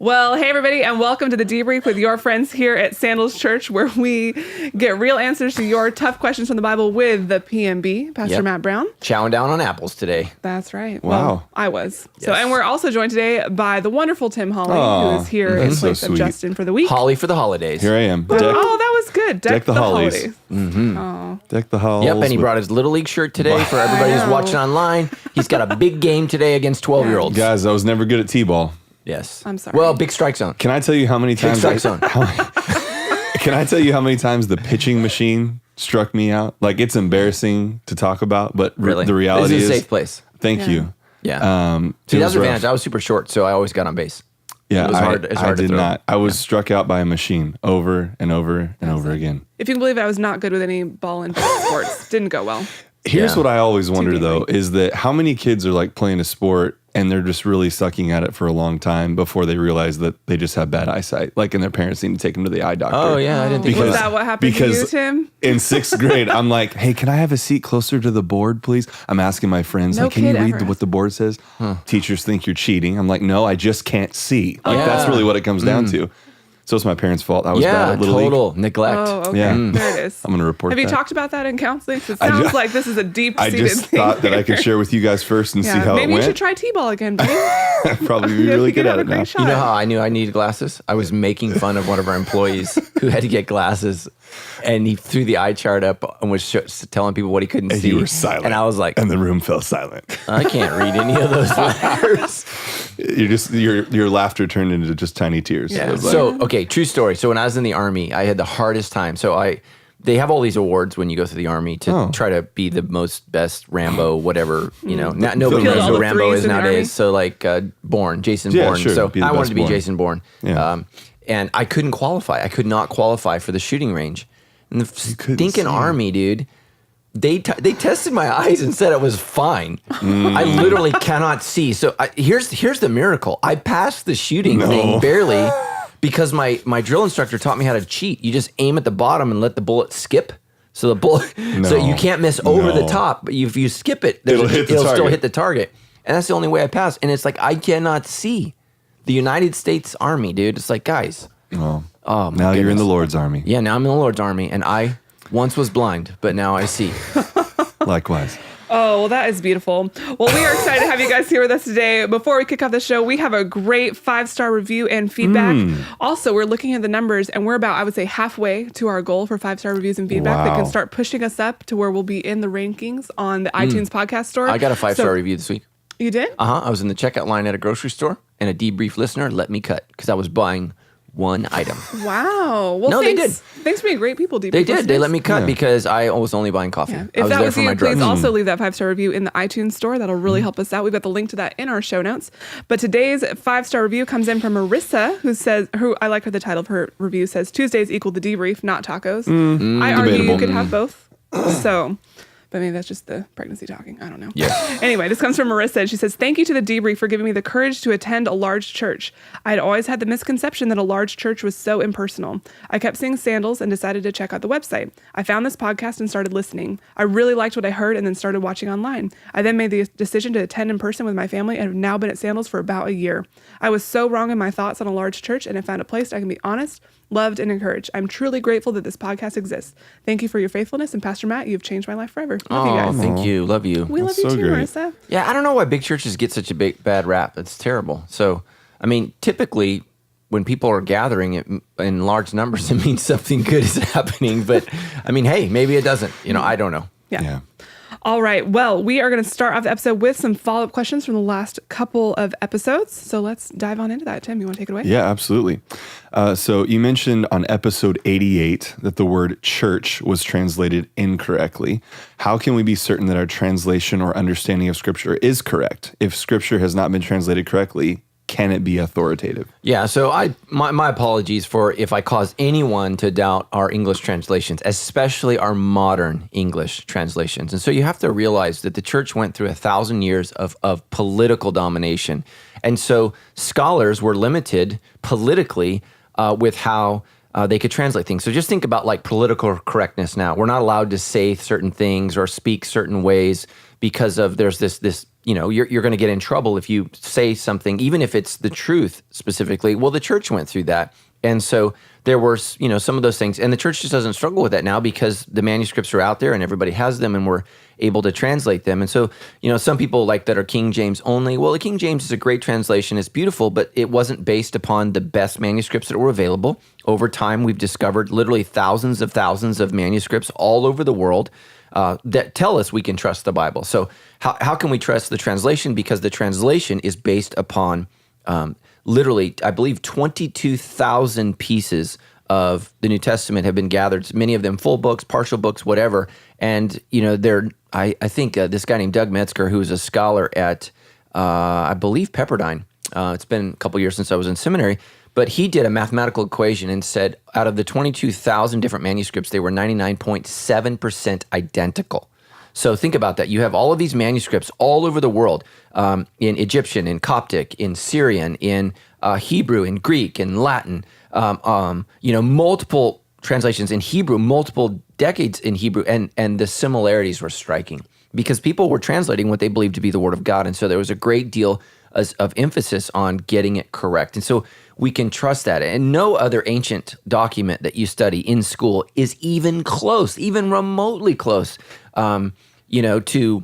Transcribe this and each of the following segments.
Well, hey, everybody, and welcome to the debrief with your friends here at Sandals Church, where we get real answers to your tough questions from the Bible with the PMB, Pastor Matt Brown. Chowing down on apples today. That's right. Wow. Well, I was. Yes. So, and we're also joined today by the wonderful Tim Holly, who is here in place of Justin for the week. Holly for the holidays. Here I am. Oh, that was good. Deck the hollies. Mm-hmm. Oh. Deck the hollies. Yep, and he brought his Little League shirt today for everybody who's watching online. He's got a big game today against 12-year-olds. Guys, I was never good at T-ball. Yes. I'm sorry. Well, big strike zone. Can I tell you how many times? Big strike zone. Can I tell you how many times the pitching machine struck me out? Like, it's embarrassing to talk about, but really? The reality is a safe place. Thank you. Yeah. See, that's the advantage. I was super short, so I always got on base. Yeah, it was hard. It's hard I did to throw. not. I was struck out by a machine over and over and over again. If you can believe it, I was not good with any ball and sports. Didn't go well. Here's what I always wonder, though, is that how many kids are like playing a sport and they're just really sucking at it for a long time before they realize that they just have bad eyesight, like, and their parents need to take them to the eye doctor. Oh, yeah, I didn't think Was that what happened to you, Tim? In 6th grade, I'm like, hey, can I have a seat closer to the board, please? I'm asking my friends, can you read what the board says? Teachers think you're cheating. I'm like, no, I just can't see. Like, that's really what it comes down to. So it's my parents' fault. I was bad at Little total League. neglect. Oh, okay. Yeah. There it is. I'm going to report Have that. you talked about that in counseling? It sounds like this is a deep-seated thing. I just thought that I could share with you guys first and see how it went. Maybe you should try T-ball again, buddy. Probably be really good at it now. You know how I knew I needed glasses? I was making fun of one of our employees who had to get glasses, and he threw the eye chart up and was telling people what he couldn't see. You were silent. And I was like... And the room fell silent. I can't read any of those letters. Your laughter turned into just tiny tears. Yeah. So, okay, true story. So when I was in the Army, I had the hardest time. So they have all these awards when you go through the Army to try to be the best Rambo, whatever, you know. Nobody knows who Rambo is nowadays. So like Jason Bourne. Sure, so I wanted to be Bourne. Jason Bourne. Yeah. And I couldn't qualify. I could not qualify for the shooting range. And the stinking Army, dude, they tested my eyes and said it was fine. I literally cannot see. So here's the miracle. I passed the shooting thing barely because my drill instructor taught me how to cheat. You just aim at the bottom and let the bullet skip. So the bullet, so you can't miss over the top. But if you skip it, it'll still hit the target. And that's the only way I passed. And it's like I cannot see the United States Army, dude. It's like, guys. Oh my goodness. You're in the Lord's Army. Yeah, now I'm in the Lord's Army, and I once was blind, but now I see. Likewise. Oh, well, that is beautiful. Well, we are excited to have you guys here with us today. Before we kick off the show, we have a great 5-star review and feedback. Also, we're looking at the numbers, and we're about, I would say, halfway to our goal for 5-star reviews and feedback that can start pushing us up to where we'll be in the rankings on the iTunes podcast store. I got a 5-star review this week. You did? I was in the checkout line at a grocery store, and a debrief listener let me cut because I was buying one item. Wow. Well, no, thanks. they did. Thanks for being great people, debrief They did. listeners. They let me cut because I was only buying coffee. Yeah. I If was that there was for you, my drugs. please also leave that 5-star review in the iTunes store. That'll really help us out. We've got the link to that in our show notes. But today's 5-star review comes in from Marissa, who I like the title of her review says, Tuesdays equal the debrief, not tacos. I argue debatable. you could have both. But maybe that's just the pregnancy talking. I don't know. Yeah. Anyway, this comes from Marissa. She says, thank you to the debrief for giving me the courage to attend a large church. I had always had the misconception that a large church was so impersonal. I kept seeing Sandals and decided to check out the website. I found this podcast and started listening. I really liked what I heard and then started watching online. I then made the decision to attend in person with my family and have now been at Sandals for about a year. I was so wrong in my thoughts on a large church and have found a place I can be honest, loved, and encouraged. I'm truly grateful that this podcast exists. Thank you for your faithfulness, and Pastor Matt, you've changed my life forever. Love you guys. Thank you. Love you. We love you so too, great. Marissa. Yeah, I don't know why big churches get such a bad rap. It's terrible. So, I mean, typically when people are gathering in large numbers, it means something good is happening. But, I mean, hey, maybe it doesn't. I don't know. Yeah. All right. Well, we are going to start off the episode with some follow-up questions from the last couple of episodes. So let's dive on into that. Tim, you want to take it away? Yeah, absolutely. So you mentioned on episode 88 that the word church was translated incorrectly. How can we be certain that our translation or understanding of Scripture is correct? If Scripture has not been translated correctly, can it be authoritative? Yeah, so my apologies for if I caused anyone to doubt our English translations, especially our modern English translations. And so you have to realize that the church went through 1,000 years of political domination. And so scholars were limited politically with how they could translate things. So just think about like political correctness now. We're not allowed to say certain things or speak certain ways because of there's this you're going to get in trouble if you say something, even if it's the truth specifically. Well, the church went through that. And so there were, some of those things. And the church just doesn't struggle with that now because the manuscripts are out there and everybody has them and we're able to translate them. And so, some people like that are King James only. Well, the King James is a great translation. It's beautiful, but it wasn't based upon the best manuscripts that were available. Over time, we've discovered literally thousands of manuscripts all over the world that tell us we can trust the Bible. So how can we trust the translation? Because the translation is based upon literally, I believe, 22,000 pieces of the New Testament have been gathered, many of them full books, partial books, whatever. And, I think this guy named Doug Metzger, who is a scholar at, I believe, Pepperdine. It's been a couple years since I was in seminary, but he did a mathematical equation and said out of the 22,000 different manuscripts, they were 99.7% identical. So think about that. You have all of these manuscripts all over the world, in Egyptian, in Coptic, in Syrian, in Hebrew, in Greek, in Latin, multiple translations in Hebrew, multiple decades in Hebrew, and the similarities were striking because people were translating what they believed to be the Word of God. And so there was a great deal of emphasis on getting it correct. And so we can trust that. And no other ancient document that you study in school is even close, even remotely close, to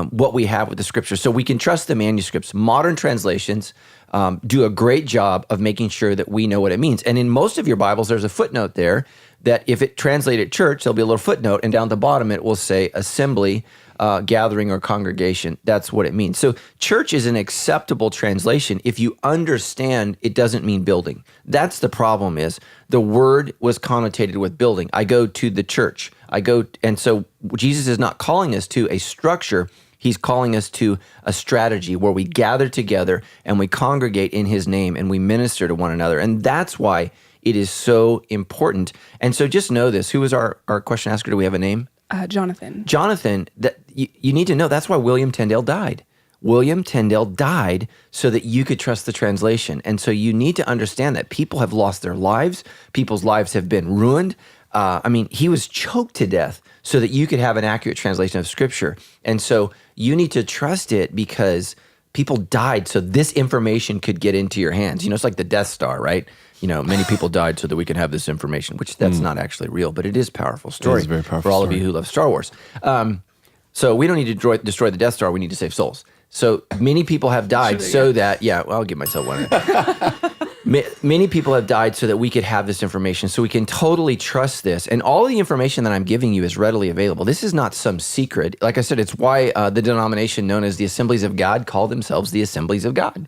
what we have with the Scripture. So we can trust the manuscripts. Modern translations do a great job of making sure that we know what it means. And in most of your Bibles, there's a footnote there that if it translated church, there'll be a little footnote, and down at the bottom it will say assembly, gathering, or congregation. That's what it means. So church is an acceptable translation if you understand it doesn't mean building. That's the problem is the word was connotated with building. I go to the church. And so Jesus is not calling us to a structure. He's calling us to a strategy where we gather together and we congregate in his name and we minister to one another. And that's why it is so important. And so just know this. Who was our question asker? Do we have a name? Jonathan. Jonathan, that you need to know that's why William Tyndale died. William Tyndale died so that you could trust the translation. And so you need to understand that people have lost their lives. People's lives have been ruined. He was choked to death so that you could have an accurate translation of Scripture. And so you need to trust it because people died so this information could get into your hands. It's like the Death Star, right? Many people died so that we can have this information, which that's not actually real, but it is a powerful story. It is a very powerful for all story. of you who love Star Wars. So we don't need to destroy the Death Star. We need to save souls. So many people have died I'll give myself one. Many people have died so that we could have this information, so we can totally trust this. And all of the information that I'm giving you is readily available. This is not some secret. Like I said, it's why the denomination known as the Assemblies of God call themselves the Assemblies of God,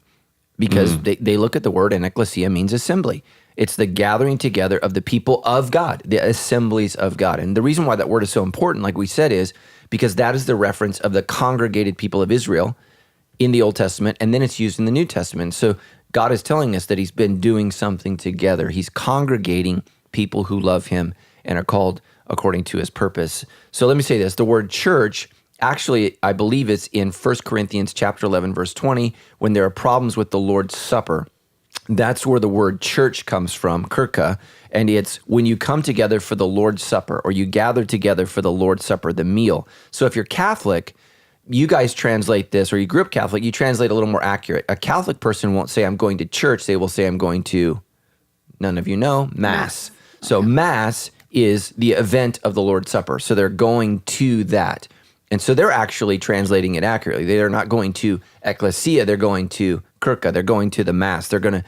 because they look at the word, and ecclesia means assembly. It's the gathering together of the people of God, the assemblies of God. And the reason why that word is so important, like we said, is because that is the reference of the congregated people of Israel in the Old Testament, and then it's used in the New Testament. So God is telling us that he's been doing something together. He's congregating people who love him and are called according to his purpose. So let me say this. The word church, actually, I believe it's in 1 Corinthians chapter 11, verse 20, when there are problems with the Lord's Supper. That's where the word church comes from, kirka, and it's when you come together for the Lord's Supper, or you gather together for the Lord's Supper, the meal. So if you're Catholic, you guys translate this, or you grew up Catholic, you translate a little more accurate. A Catholic person won't say, I'm going to church. They will say, I'm going to, none of you know, Mass. So Mass is the event of the Lord's Supper. So they're going to that. And so they're actually translating it accurately. They are not going to ecclesia. They're going to kirka. They're going to the Mass. They're going to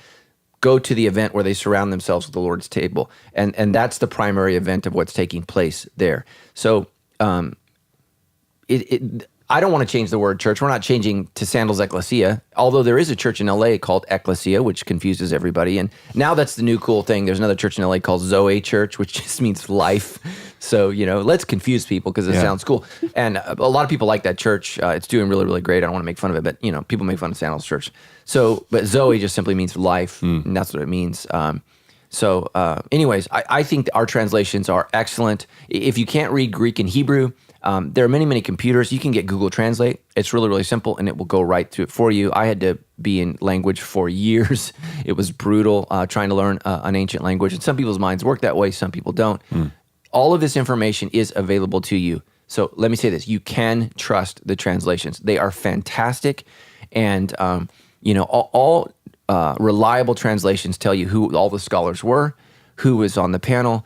go to the event where they surround themselves with the Lord's table. And that's the primary event of what's taking place there. So I don't want to change the word church. We're not changing to Sandals Ecclesia, although there is a church in LA called Ecclesia, which confuses everybody. And now that's the new cool thing. There's another church in LA called Zoe Church, which just means life. So, let's confuse people because it sounds cool. And a lot of people like that church. It's doing really, really great. I don't want to make fun of it, but, people make fun of Sandals Church. So, but Zoe just simply means life, and that's what it means. Anyways, I think our translations are excellent. If you can't read Greek and Hebrew, there are many, many computers. You can get Google Translate. It's really, really simple, and it will go right through it for you. I had to be in language for years. It was brutal trying to learn an ancient language, and some people's minds work that way, some people don't. All of this information is available to you. So let me say this. You can trust the translations. They are fantastic. And, all reliable translations tell you who all the scholars were, who was on the panel.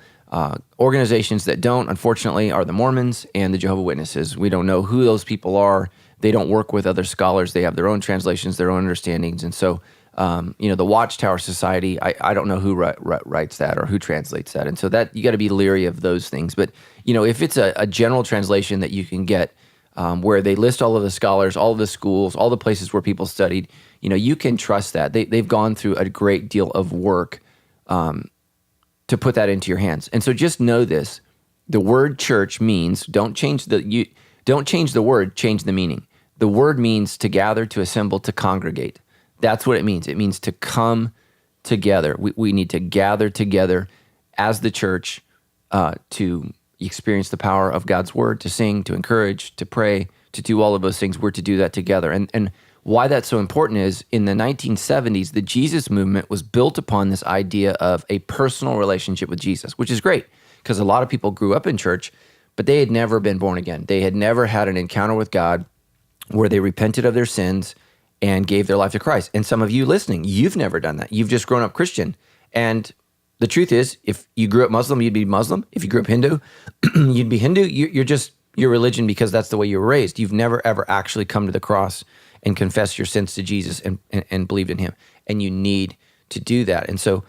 Organizations that don't, unfortunately, are the Mormons and the Jehovah's Witnesses. We don't know who those people are. They don't work with other scholars. They have their own translations, their own understandings. And so, the Watchtower Society, I don't know who writes that or who translates that. And so that you got to be leery of those things. But, if it's a general translation that you can get where they list all of the scholars, all of the schools, all the places where people studied, you can trust that. They've gone through a great deal of work to put that into your hands. And so just know this, the word church means, don't change the word, change the meaning. The word means to gather, to assemble, to congregate. That's what it means. It means to come together. We need to gather together as the church to experience the power of God's word, to sing, to encourage, to pray, to do all of those things. We're to do that together. And why that's so important is in the 1970s, the Jesus movement was built upon this idea of a personal relationship with Jesus, which is great because a lot of people grew up in church, but they had never been born again. They had never had an encounter with God where they repented of their sins and gave their life to Christ. And some of you listening, you've never done that. You've just grown up Christian. And the truth is, if you grew up Muslim, you'd be Muslim. If you grew up Hindu, you'd be Hindu. You're just your religion because that's the way you were raised. You've never, ever actually come to the cross and confess your sins to Jesus and believed in him. And you need to do that. And so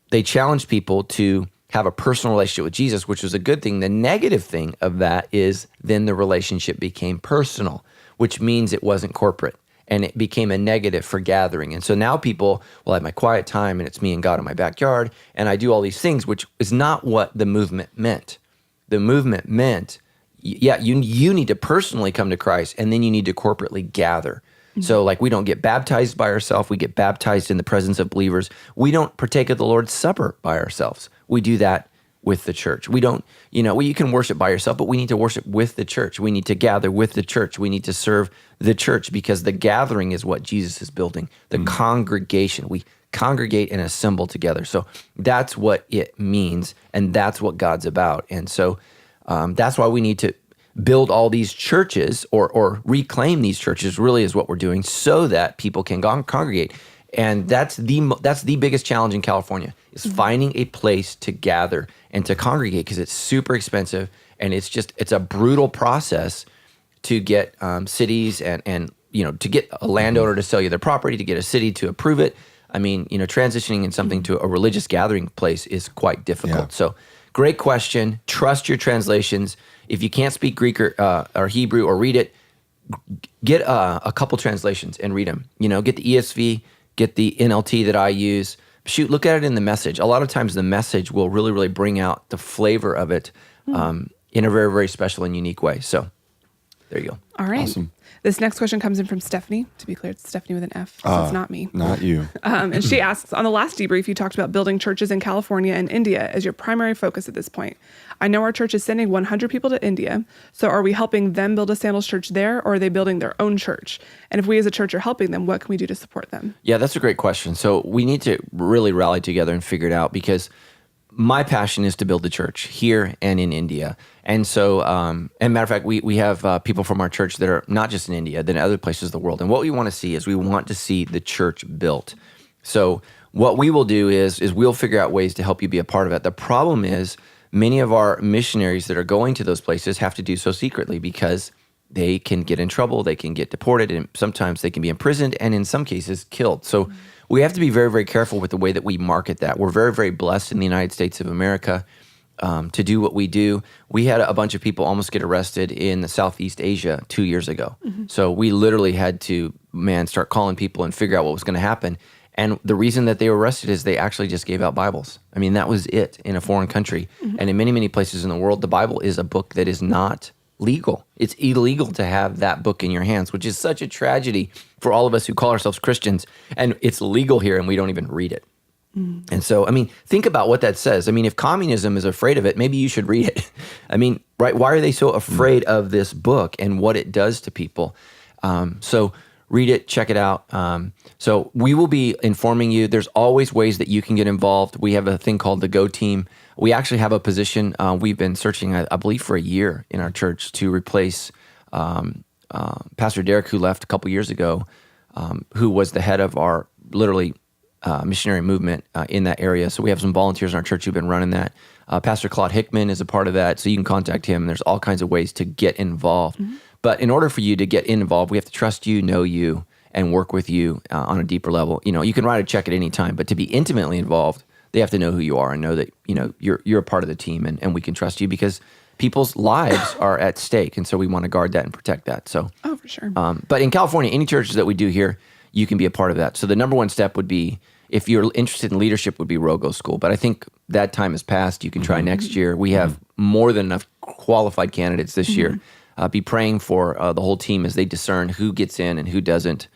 they challenged people to have a personal relationship with Jesus, which was a good thing. The negative thing of that is then the relationship became personal, which means it wasn't corporate. And it became a negative for gathering. And so now people will have my quiet time and it's me and God in my backyard. And I do all these things, which is not what the movement meant. The movement meant, you need to personally come to Christ and then you need to corporately gather. Mm-hmm. So like we don't get baptized by ourselves. We get baptized in the presence of believers. We don't partake of the Lord's Supper by ourselves. We do that with the church. We don't, you can worship by yourself, but we need to worship with the church. We need to gather with the church. We need to serve the church because the gathering is what Jesus is building. The congregation, we congregate and assemble together. So that's what it means, and that's what God's about. And so that's why we need to build all these churches or reclaim these churches really is what we're doing so that people can congregate. And that's the biggest challenge in California is finding a place to gather and to congregate because it's super expensive and it's a brutal process to get cities and to get a landowner to sell you their property, to get a city to approve it. I mean, transitioning in something to a religious gathering place is quite difficult. Yeah. So great question. Trust your translations. If you can't speak Greek or Hebrew or read it, get a couple translations and read them. Get the ESV, get the NLT that I use. Look at it in the Message. A lot of times the Message will really, really bring out the flavor of it in a very, very special and unique way. So there you go. All right. Awesome. This next question comes in from Stephanie. To be clear, it's Stephanie with an F, so it's not me. Not you. And she asks, on the last debrief, you talked about building churches in California and India as your primary focus at this point. I know our church is sending 100 people to India, so are we helping them build a Sandals church there, or are they building their own church? And if we as a church are helping them, what can we do to support them? Yeah, that's a great question. So we need to really rally together and figure it out because my passion is to build the church here and in India. And so, and matter of fact, we have people from our church that are not just in India, but in other places of the world. And what we want to see is we want to see the church built. So what we will do is we'll figure out ways to help you be a part of it. The problem is many of our missionaries that are going to those places have to do so secretly because they can get in trouble, they can get deported, and sometimes they can be imprisoned, and in some cases killed. So we have to be very, very careful with the way that we market that. We're very, very blessed in the United States of America to do what we do. We had a bunch of people almost get arrested in Southeast Asia 2 years ago. Mm-hmm. So we literally had to, start calling people and figure out what was going to happen. And the reason that they were arrested is they actually just gave out Bibles. I mean, that was it in a foreign country. Mm-hmm. And in many, many places in the world, the Bible is a book that is not legal. It's illegal to have that book in your hands, which is such a tragedy for all of us who call ourselves Christians. And it's legal here and we don't even read it. Mm. And so, think about what that says. If communism is afraid of it, maybe you should read it. Right? Why are they so afraid of this book and what it does to people? So read it, check it out. So we will be informing you. There's always ways that you can get involved. We have a thing called the Go Team. we actually have a position. We've been searching, I believe, for a year in our church to replace Pastor Derek, who left a couple years ago, who was the head of our literally missionary movement in that area. So we have some volunteers in our church who've been running that. Pastor Claude Hickman is a part of that, so you can contact him. There's all kinds of ways to get involved. But in order for you to get involved, we have to trust you, know you, and work with you on a deeper level. You can write a check at any time, but to be intimately involved, they have to know who you are and know that you're a part of the team, and we can trust you because people's lives are at stake, and so we want to guard that and protect that. So, for sure. But in California, any churches that we do here, you can be a part of that. So the number one step would be, if you're interested in leadership, would be Rogo School. But I think that time has passed. You can try next year. We have more than enough qualified candidates this year. Be praying for the whole team as they discern who gets in and who doesn't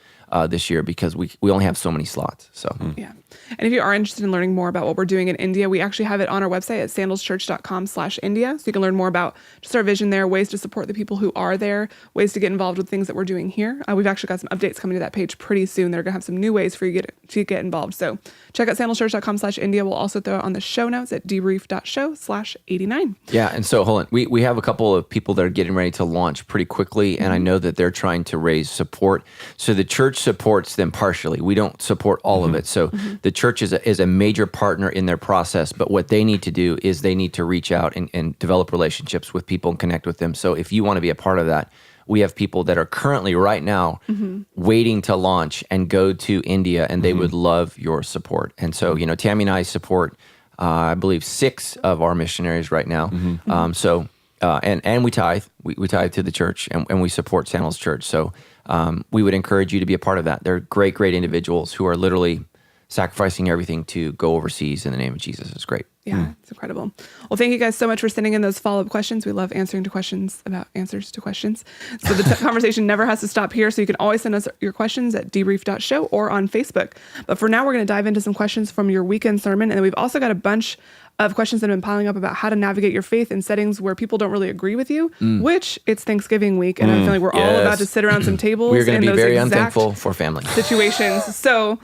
this year, because we only have so many slots. So yeah. And if you are interested in learning more about what we're doing in India, we actually have it on our website at sandalschurch.com/India. So you can learn more about just our vision there, ways to support the people who are there, ways to get involved with things that we're doing here. We've actually got some updates coming to that page pretty soon. They're going to have some new ways for you to get involved. So check out sandalschurch.com/India. We'll also throw it on the show notes at debrief.show/89. Yeah. And so hold on. We have a couple of people that are getting ready to launch pretty quickly. And I know that they're trying to raise support. So the church supports them partially. We don't support all of it. So the church is a major partner in their process, but what they need to do is they need to reach out and develop relationships with people and connect with them. So if you want to be a part of that, we have people that are currently right now waiting to launch and go to India, and they would love your support. And so, Tammy and I support, I believe, 6 of our missionaries right now. And we tithe. We tithe to the church, and we support Sandals Church. So we would encourage you to be a part of that. They're great, great individuals who are literally sacrificing everything to go overseas in the name of Jesus. It's great. Yeah, it's incredible. Well, thank you guys so much for sending in those follow-up questions. We love answering to questions about answers to questions. So the conversation never has to stop here. So you can always send us your questions at debrief.show or on Facebook. But for now, we're going to dive into some questions from your weekend sermon. And then we've also got a bunch of questions that have been piling up about how to navigate your faith in settings where people don't really agree with you, which it's Thanksgiving week. And I'm feeling we're all about to sit around some tables. We're going to be those very exact unthankful for family situations. So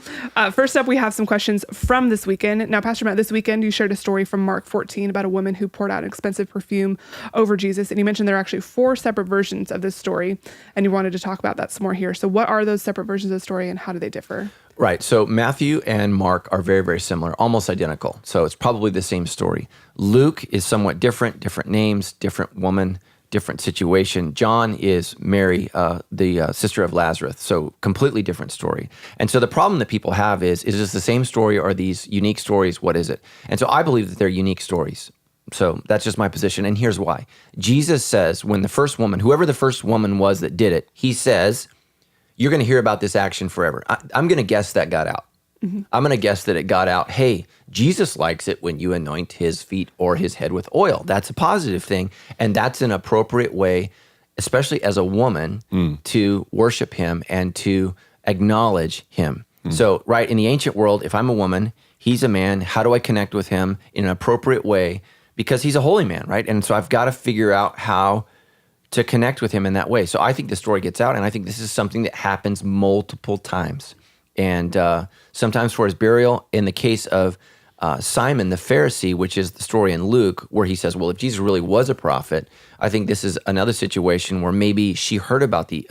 first up, we have some questions from this weekend. Now, Pastor Matt, this weekend, you shared a story from Mark 14 about a woman who poured out an expensive perfume over Jesus. And you mentioned there are actually 4 separate versions of this story. And you wanted to talk about that some more here. So what are those separate versions of the story and how do they differ? Right. So Matthew and Mark are very, very similar, almost identical. So it's probably the same story. Luke is somewhat different names, different woman, different situation. John is Mary, the sister of Lazarus. So completely different story. And so the problem that people have is this the same story or are these unique stories? What is it? And so I believe that they're unique stories. So that's just my position. And here's why. Jesus says when the first woman, whoever the first woman was that did it, he says, you're going to hear about this action forever. I'm going to guess that got out. I'm going to guess that it got out. Hey, Jesus likes it when you anoint his feet or his head with oil. That's a positive thing. And that's an appropriate way, especially as a woman, to worship him and to acknowledge him. So, right, in the ancient world, if I'm a woman, he's a man. How do I connect with him in an appropriate way? Because he's a holy man, right? And so I've got to figure out how to connect with him in that way. So I think the story gets out, and I think this is something that happens multiple times. And sometimes for his burial, in the case of Simon the Pharisee, which is the story in Luke, where he says, well, if Jesus really was a prophet, I think this is another situation where maybe she heard about the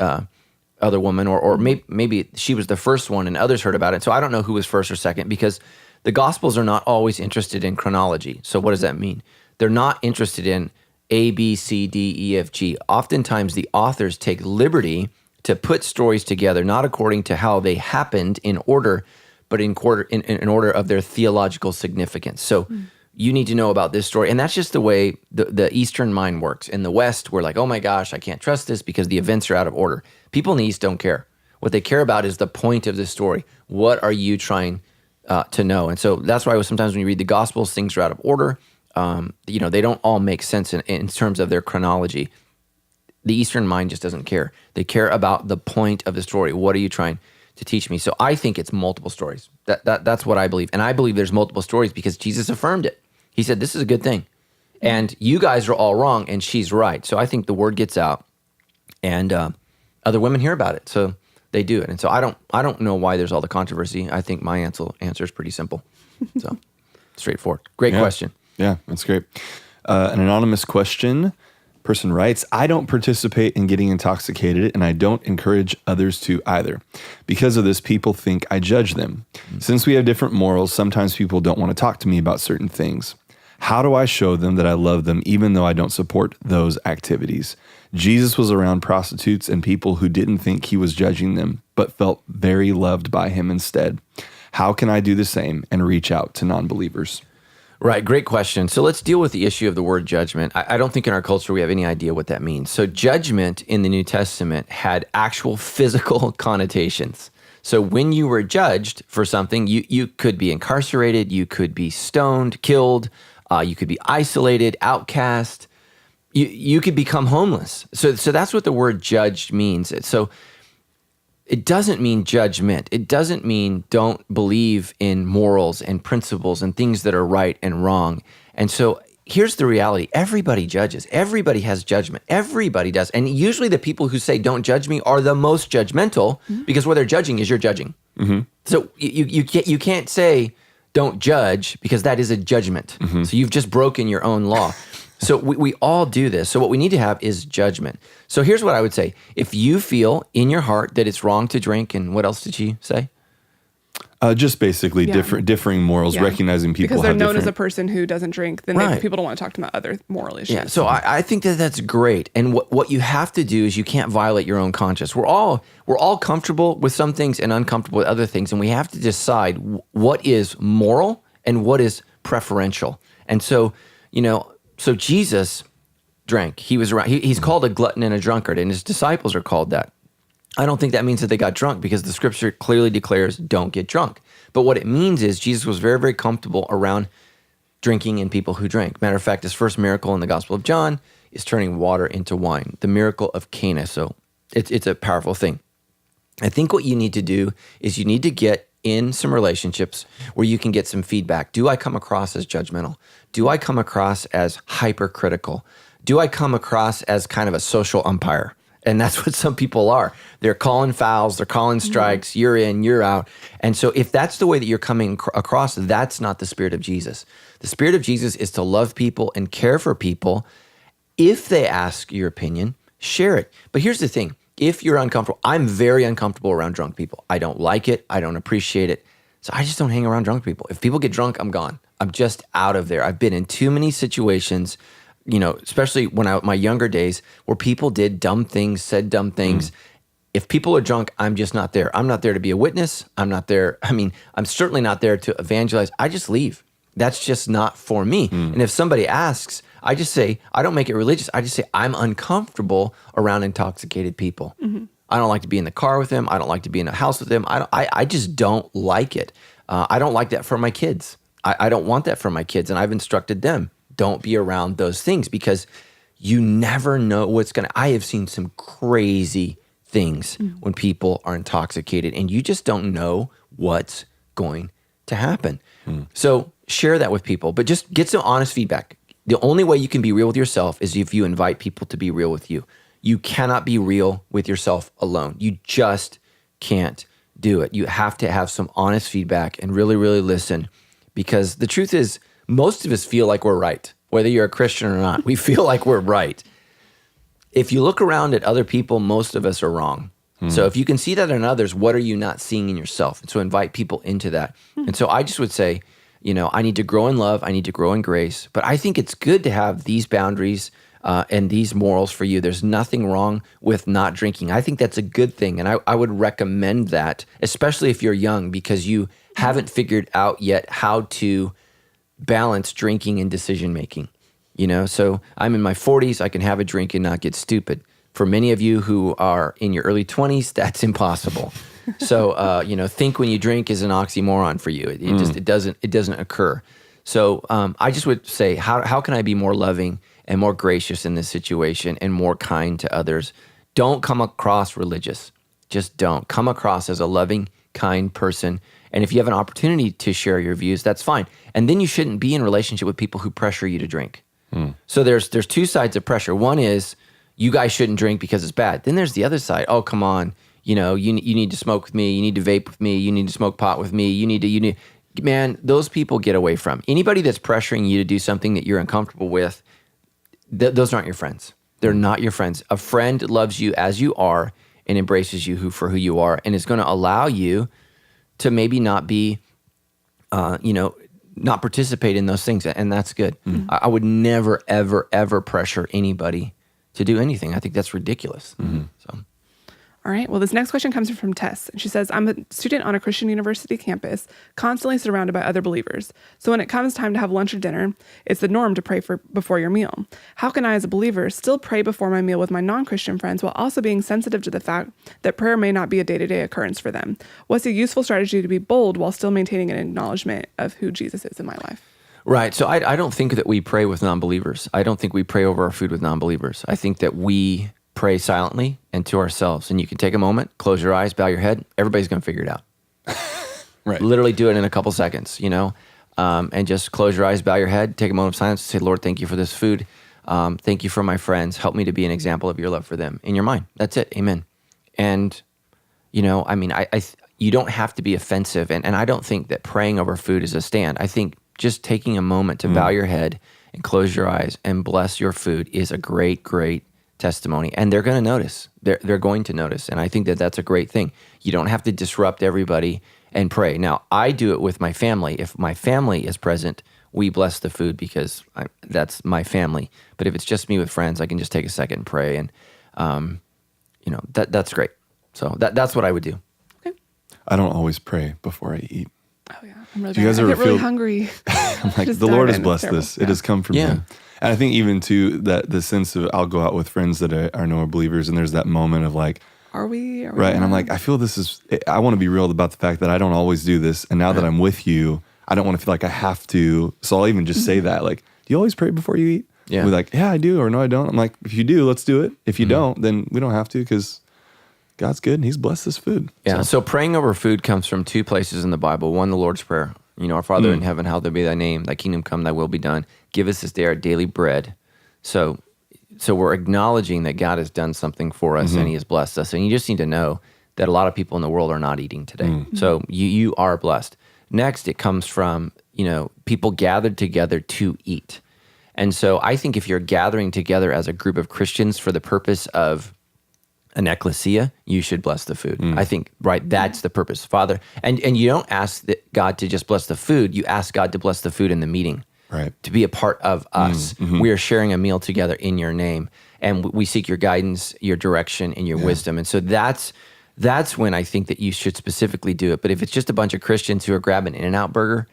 other woman, or maybe she was the first one and others heard about it. So I don't know who was first or second, because the Gospels are not always interested in chronology. So what does that mean? They're not interested in A, B, C, D, E, F, G. Oftentimes, the authors take liberty to put stories together, not according to how they happened in order, but in order of their theological significance. So you need to know about this story. And that's just the way the Eastern mind works. In the West, we're like, oh my gosh, I can't trust this because the events are out of order. People in the East don't care. What they care about is the point of the story. What are you trying to know? And so that's why sometimes when you read the Gospels, things are out of order. They don't all make sense in terms of their chronology. The Eastern mind just doesn't care. They care about the point of the story. What are you trying to teach me? So I think it's multiple stories. That's what I believe. And I believe there's multiple stories because Jesus affirmed it. He said, this is a good thing. And you guys are all wrong and she's right. So I think the word gets out and other women hear about it. So they do it. And so I don't know why there's all the controversy. I think my answer is pretty simple. So straightforward. Great question. Yeah, that's great. An anonymous question. Person writes, I don't participate in getting intoxicated, and I don't encourage others to either. Because of this, people think I judge them. Since we have different morals, sometimes people don't want to talk to me about certain things. How do I show them that I love them even though I don't support those activities? Jesus was around prostitutes and people who didn't think he was judging them, but felt very loved by him instead. How can I do the same and reach out to non-believers? Right, great question. So let's deal with the issue of the word judgment. I don't think in our culture we have any idea what that means. So judgment in the New Testament had actual physical connotations. So when you were judged for something, you could be incarcerated, you could be stoned, killed, you could be isolated, outcast, you could become homeless. So that's what the word judged means. So it doesn't mean judgment. It doesn't mean don't believe in morals and principles and things that are right and wrong. And so here's the reality. Everybody judges. Everybody has judgment. Everybody does. And usually the people who say don't judge me are the most judgmental because what they're judging is you're judging. So you can't say don't judge because that is a judgment. So you've just broken your own law. So we all do this. So what we need to have is judgment. So here's what I would say. If you feel in your heart that it's wrong to drink, and what else did she say? Just basically differing morals, recognizing people because they're have known as different... a person who doesn't drink, then people don't want to talk to them about other moral issues. Yeah, so I think that's great. And what you have to do is you can't violate your own conscience. We're all comfortable with some things and uncomfortable with other things, and we have to decide what is moral and what is preferential. And so, so Jesus drank. He was around. He's called a glutton and a drunkard, and his disciples are called that. I don't think that means that they got drunk because the scripture clearly declares don't get drunk. But what it means is Jesus was very, very comfortable around drinking and people who drank. Matter of fact, his first miracle in the Gospel of John is turning water into wine, the miracle of Cana. So it's a powerful thing. I think what you need to do is you need to get in some relationships where you can get some feedback. Do I come across as judgmental? Do I come across as hypercritical? Do I come across as kind of a social umpire? And that's what some people are. They're calling fouls, they're calling strikes, you're in, you're out. And so if that's the way that you're coming across, that's not the spirit of Jesus. The spirit of Jesus is to love people and care for people. If they ask your opinion, share it. But here's the thing. If you're uncomfortable, I'm very uncomfortable around drunk people. I don't like it. I don't appreciate it. So I just don't hang around drunk people. If people get drunk, I'm gone. I'm just out of there. I've been in too many situations, especially when my younger days where people did dumb things, said dumb things. If people are drunk, I'm just not there. I'm not there to be a witness. I'm not there. I'm certainly not there to evangelize. I just leave. That's just not for me. And if somebody asks, I just say, I don't make it religious. I just say, I'm uncomfortable around intoxicated people. I don't like to be in the car with them. I don't like to be in a house with them. I just don't like it. I don't like that for my kids. I don't want that for my kids. And I've instructed them, don't be around those things because you never know what's going to. I have seen some crazy things when people are intoxicated and you just don't know what's going to happen. So share that with people, but just get some honest feedback. The only way you can be real with yourself is if you invite people to be real with you. You cannot be real with yourself alone. You just can't do it. You have to have some honest feedback and really, really listen because the truth is most of us feel like we're right, whether you're a Christian or not. We feel like we're right. If you look around at other people, most of us are wrong. So if you can see that in others, what are you not seeing in yourself? And so invite people into that. And so I just would say, I need to grow in love. I need to grow in grace. But I think it's good to have these boundaries and these morals for you. There's nothing wrong with not drinking. I think that's a good thing. And I would recommend that, especially if you're young, because you haven't figured out yet how to balance drinking and decision-making. So I'm in my 40s. I can have a drink and not get stupid. For many of you who are in your early 20s, that's impossible. So, think when you drink is an oxymoron for you. It doesn't occur. So I just would say, how can I be more loving and more gracious in this situation and more kind to others? Don't come across religious. Just don't. Come across as a loving, kind person. And if you have an opportunity to share your views, that's fine. And then you shouldn't be in relationship with people who pressure you to drink. So there's two sides of pressure. One is you guys shouldn't drink because it's bad. Then there's the other side. Oh, come on. You need to smoke with me. You need to vape with me. You need to smoke pot with me. man, those people get away from. Anybody that's pressuring you to do something that you're uncomfortable with, those aren't your friends. They're not your friends. A friend loves you as you are and embraces you for who you are, and is going to allow you to maybe not be, not participate in those things, and that's good. I would never, ever, ever pressure anybody to do anything. I think that's ridiculous. So. All right. Well, this next question comes from Tess. And she says, I'm a student on a Christian university campus, constantly surrounded by other believers. So when it comes time to have lunch or dinner, it's the norm to pray before your meal. How can I, as a believer, still pray before my meal with my non-Christian friends while also being sensitive to the fact that prayer may not be a day-to-day occurrence for them? What's a useful strategy to be bold while still maintaining an acknowledgement of who Jesus is in my life? Right. So I don't think that we pray with non-believers. I don't think we pray over our food with non-believers. I think that we pray silently and to ourselves. And you can take a moment, close your eyes, bow your head. Everybody's going to figure it out. Right. Literally do it in a couple seconds, and just close your eyes, bow your head, take a moment of silence, say, Lord, thank you for this food. Thank you for my friends. Help me to be an example of your love for them in your mind. That's it. Amen. And, you don't have to be offensive. And I don't think that praying over food is a stand. I think just taking a moment to bow your head and close your eyes and bless your food is a great, great testimony, and they're going to notice. They're going to notice, and I think that that's a great thing. You don't have to disrupt everybody and pray. Now, I do it with my family. If my family is present, we bless the food because that's my family. But if it's just me with friends, I can just take a second and pray, and that's great. So that's what I would do. Okay. I don't always pray before I eat. Oh yeah, I'm really Do you guys bad. I ever get really feel- hungry. I'm like, Just the Lord dive has in. blessed Terrible. this. Yeah. It has come from Yeah. Him. And I think even too that the sense of I'll go out with friends that are no believers, and there's that moment of like, Are we right? And I'm like, I feel I want to be real about the fact that I don't always do this, and now that I'm with you, I don't want to feel like I have to. So I'll even just say that, like, do you always pray before you eat? Yeah. We're like, yeah, I do, or no, I don't. I'm like, if you do, let's do it. If you don't, then we don't have to, because God's good and He's blessed this food. Yeah. So praying over food comes from two places in the Bible. One, the Lord's Prayer. Our Father in heaven, hallowed be thy name. Thy kingdom come, thy will be done. Give us this day our daily bread. So we're acknowledging that God has done something for us and He has blessed us. And you just need to know that a lot of people in the world are not eating today. So you are blessed. Next, it comes from, people gathered together to eat. And so I think if you're gathering together as a group of Christians for the purpose of an ecclesia, you should bless the food. I think, right, that's the purpose. Father, and you don't ask God to just bless the food, you ask God to bless the food in the meeting. Right. To be a part of us. We are sharing a meal together in your name, and we seek your guidance, your direction, and your wisdom. And so that's when I think that you should specifically do it. But if it's just a bunch of Christians who are grabbing In-N-Out Burger,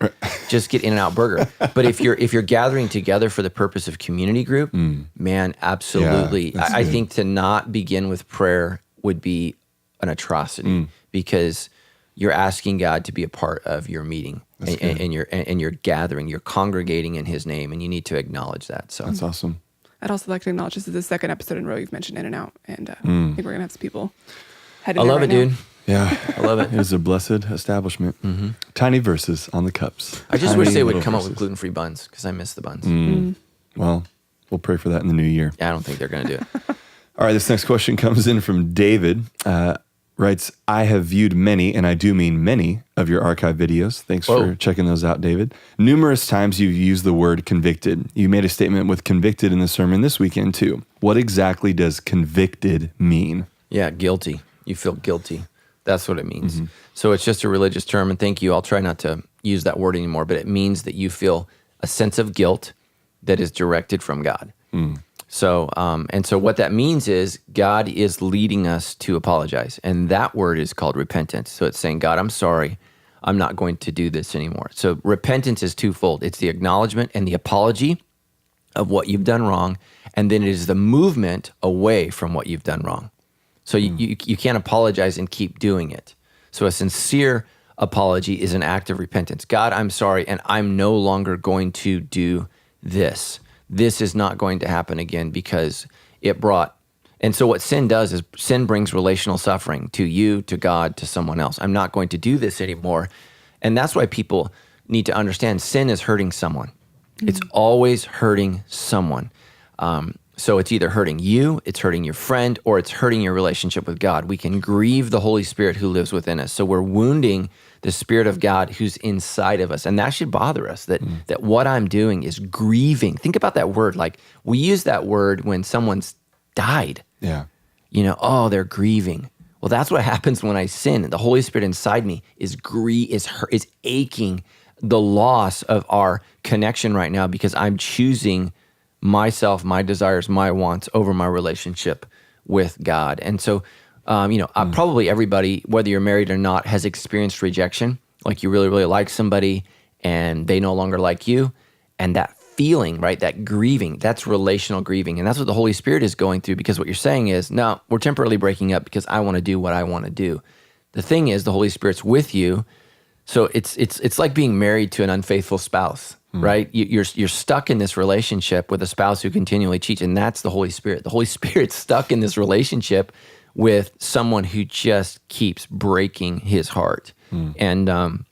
just get In-N-Out Burger. But if you're gathering together for the purpose of community group, man, absolutely. Yeah, I think to not begin with prayer would be an atrocity because you're asking God to be a part of your meeting and you're gathering, you're congregating in His name, and you need to acknowledge that. So That's awesome. I'd also like to acknowledge this is the second episode in a row you've mentioned In-N-Out, and I think we're gonna have some people headed I there love right it, dude. now. Yeah. I love it. It is a blessed establishment. Tiny verses on the cups. I just Tiny wish they would little come up with verses. gluten-free buns because I miss the buns. Well, we'll pray for that in the new year. Yeah, I don't think they're going to do it. All right, this next question comes in from David. Writes, I have viewed many, and I do mean many, of your archive videos. Thanks for checking those out, David. Numerous times you've used the word convicted. You made a statement with convicted in the sermon this weekend, too. What exactly does convicted mean? Yeah, guilty. You feel guilty. That's what it means. So it's just a religious term, and thank you. I'll try not to use that word anymore, but it means that you feel a sense of guilt that is directed from God. So, and so what that means is God is leading us to apologize. And that word is called repentance. So it's saying, God, I'm sorry. I'm not going to do this anymore. So repentance is twofold. It's the acknowledgement and the apology of what you've done wrong. And then it is the movement away from what you've done wrong. So you can't apologize and keep doing it. So a sincere apology is an act of repentance. God, I'm sorry, and I'm no longer going to do this. This is not going to happen again because it brought, and so what sin does is sin brings relational suffering to you, to God, to someone else. I'm not going to do this anymore. And that's why people need to understand sin is hurting someone. It's always hurting someone. So it's either hurting you, it's hurting your friend, or it's hurting your relationship with God. We can grieve the Holy Spirit who lives within us. So we're wounding the Spirit of God who's inside of us. And that should bother us, that what I'm doing is grieving. Think about that word. Like, we use that word when someone's died. Yeah. Oh, they're grieving. Well, that's what happens when I sin. The Holy Spirit inside me is aching the loss of our connection right now because I'm choosing myself, my desires, my wants over my relationship with God. And so, probably everybody, whether you're married or not, has experienced rejection. Like, you really, really like somebody and they no longer like you. And that feeling, right, that grieving, that's relational grieving. And that's what the Holy Spirit is going through, because what you're saying is, no, we're temporarily breaking up because I want to do what I want to do. The thing is, the Holy Spirit's with you. So it's like being married to an unfaithful spouse, right? You're stuck in this relationship with a spouse who continually cheats, and that's the Holy Spirit. The Holy Spirit's stuck in this relationship with someone who just keeps breaking his heart. And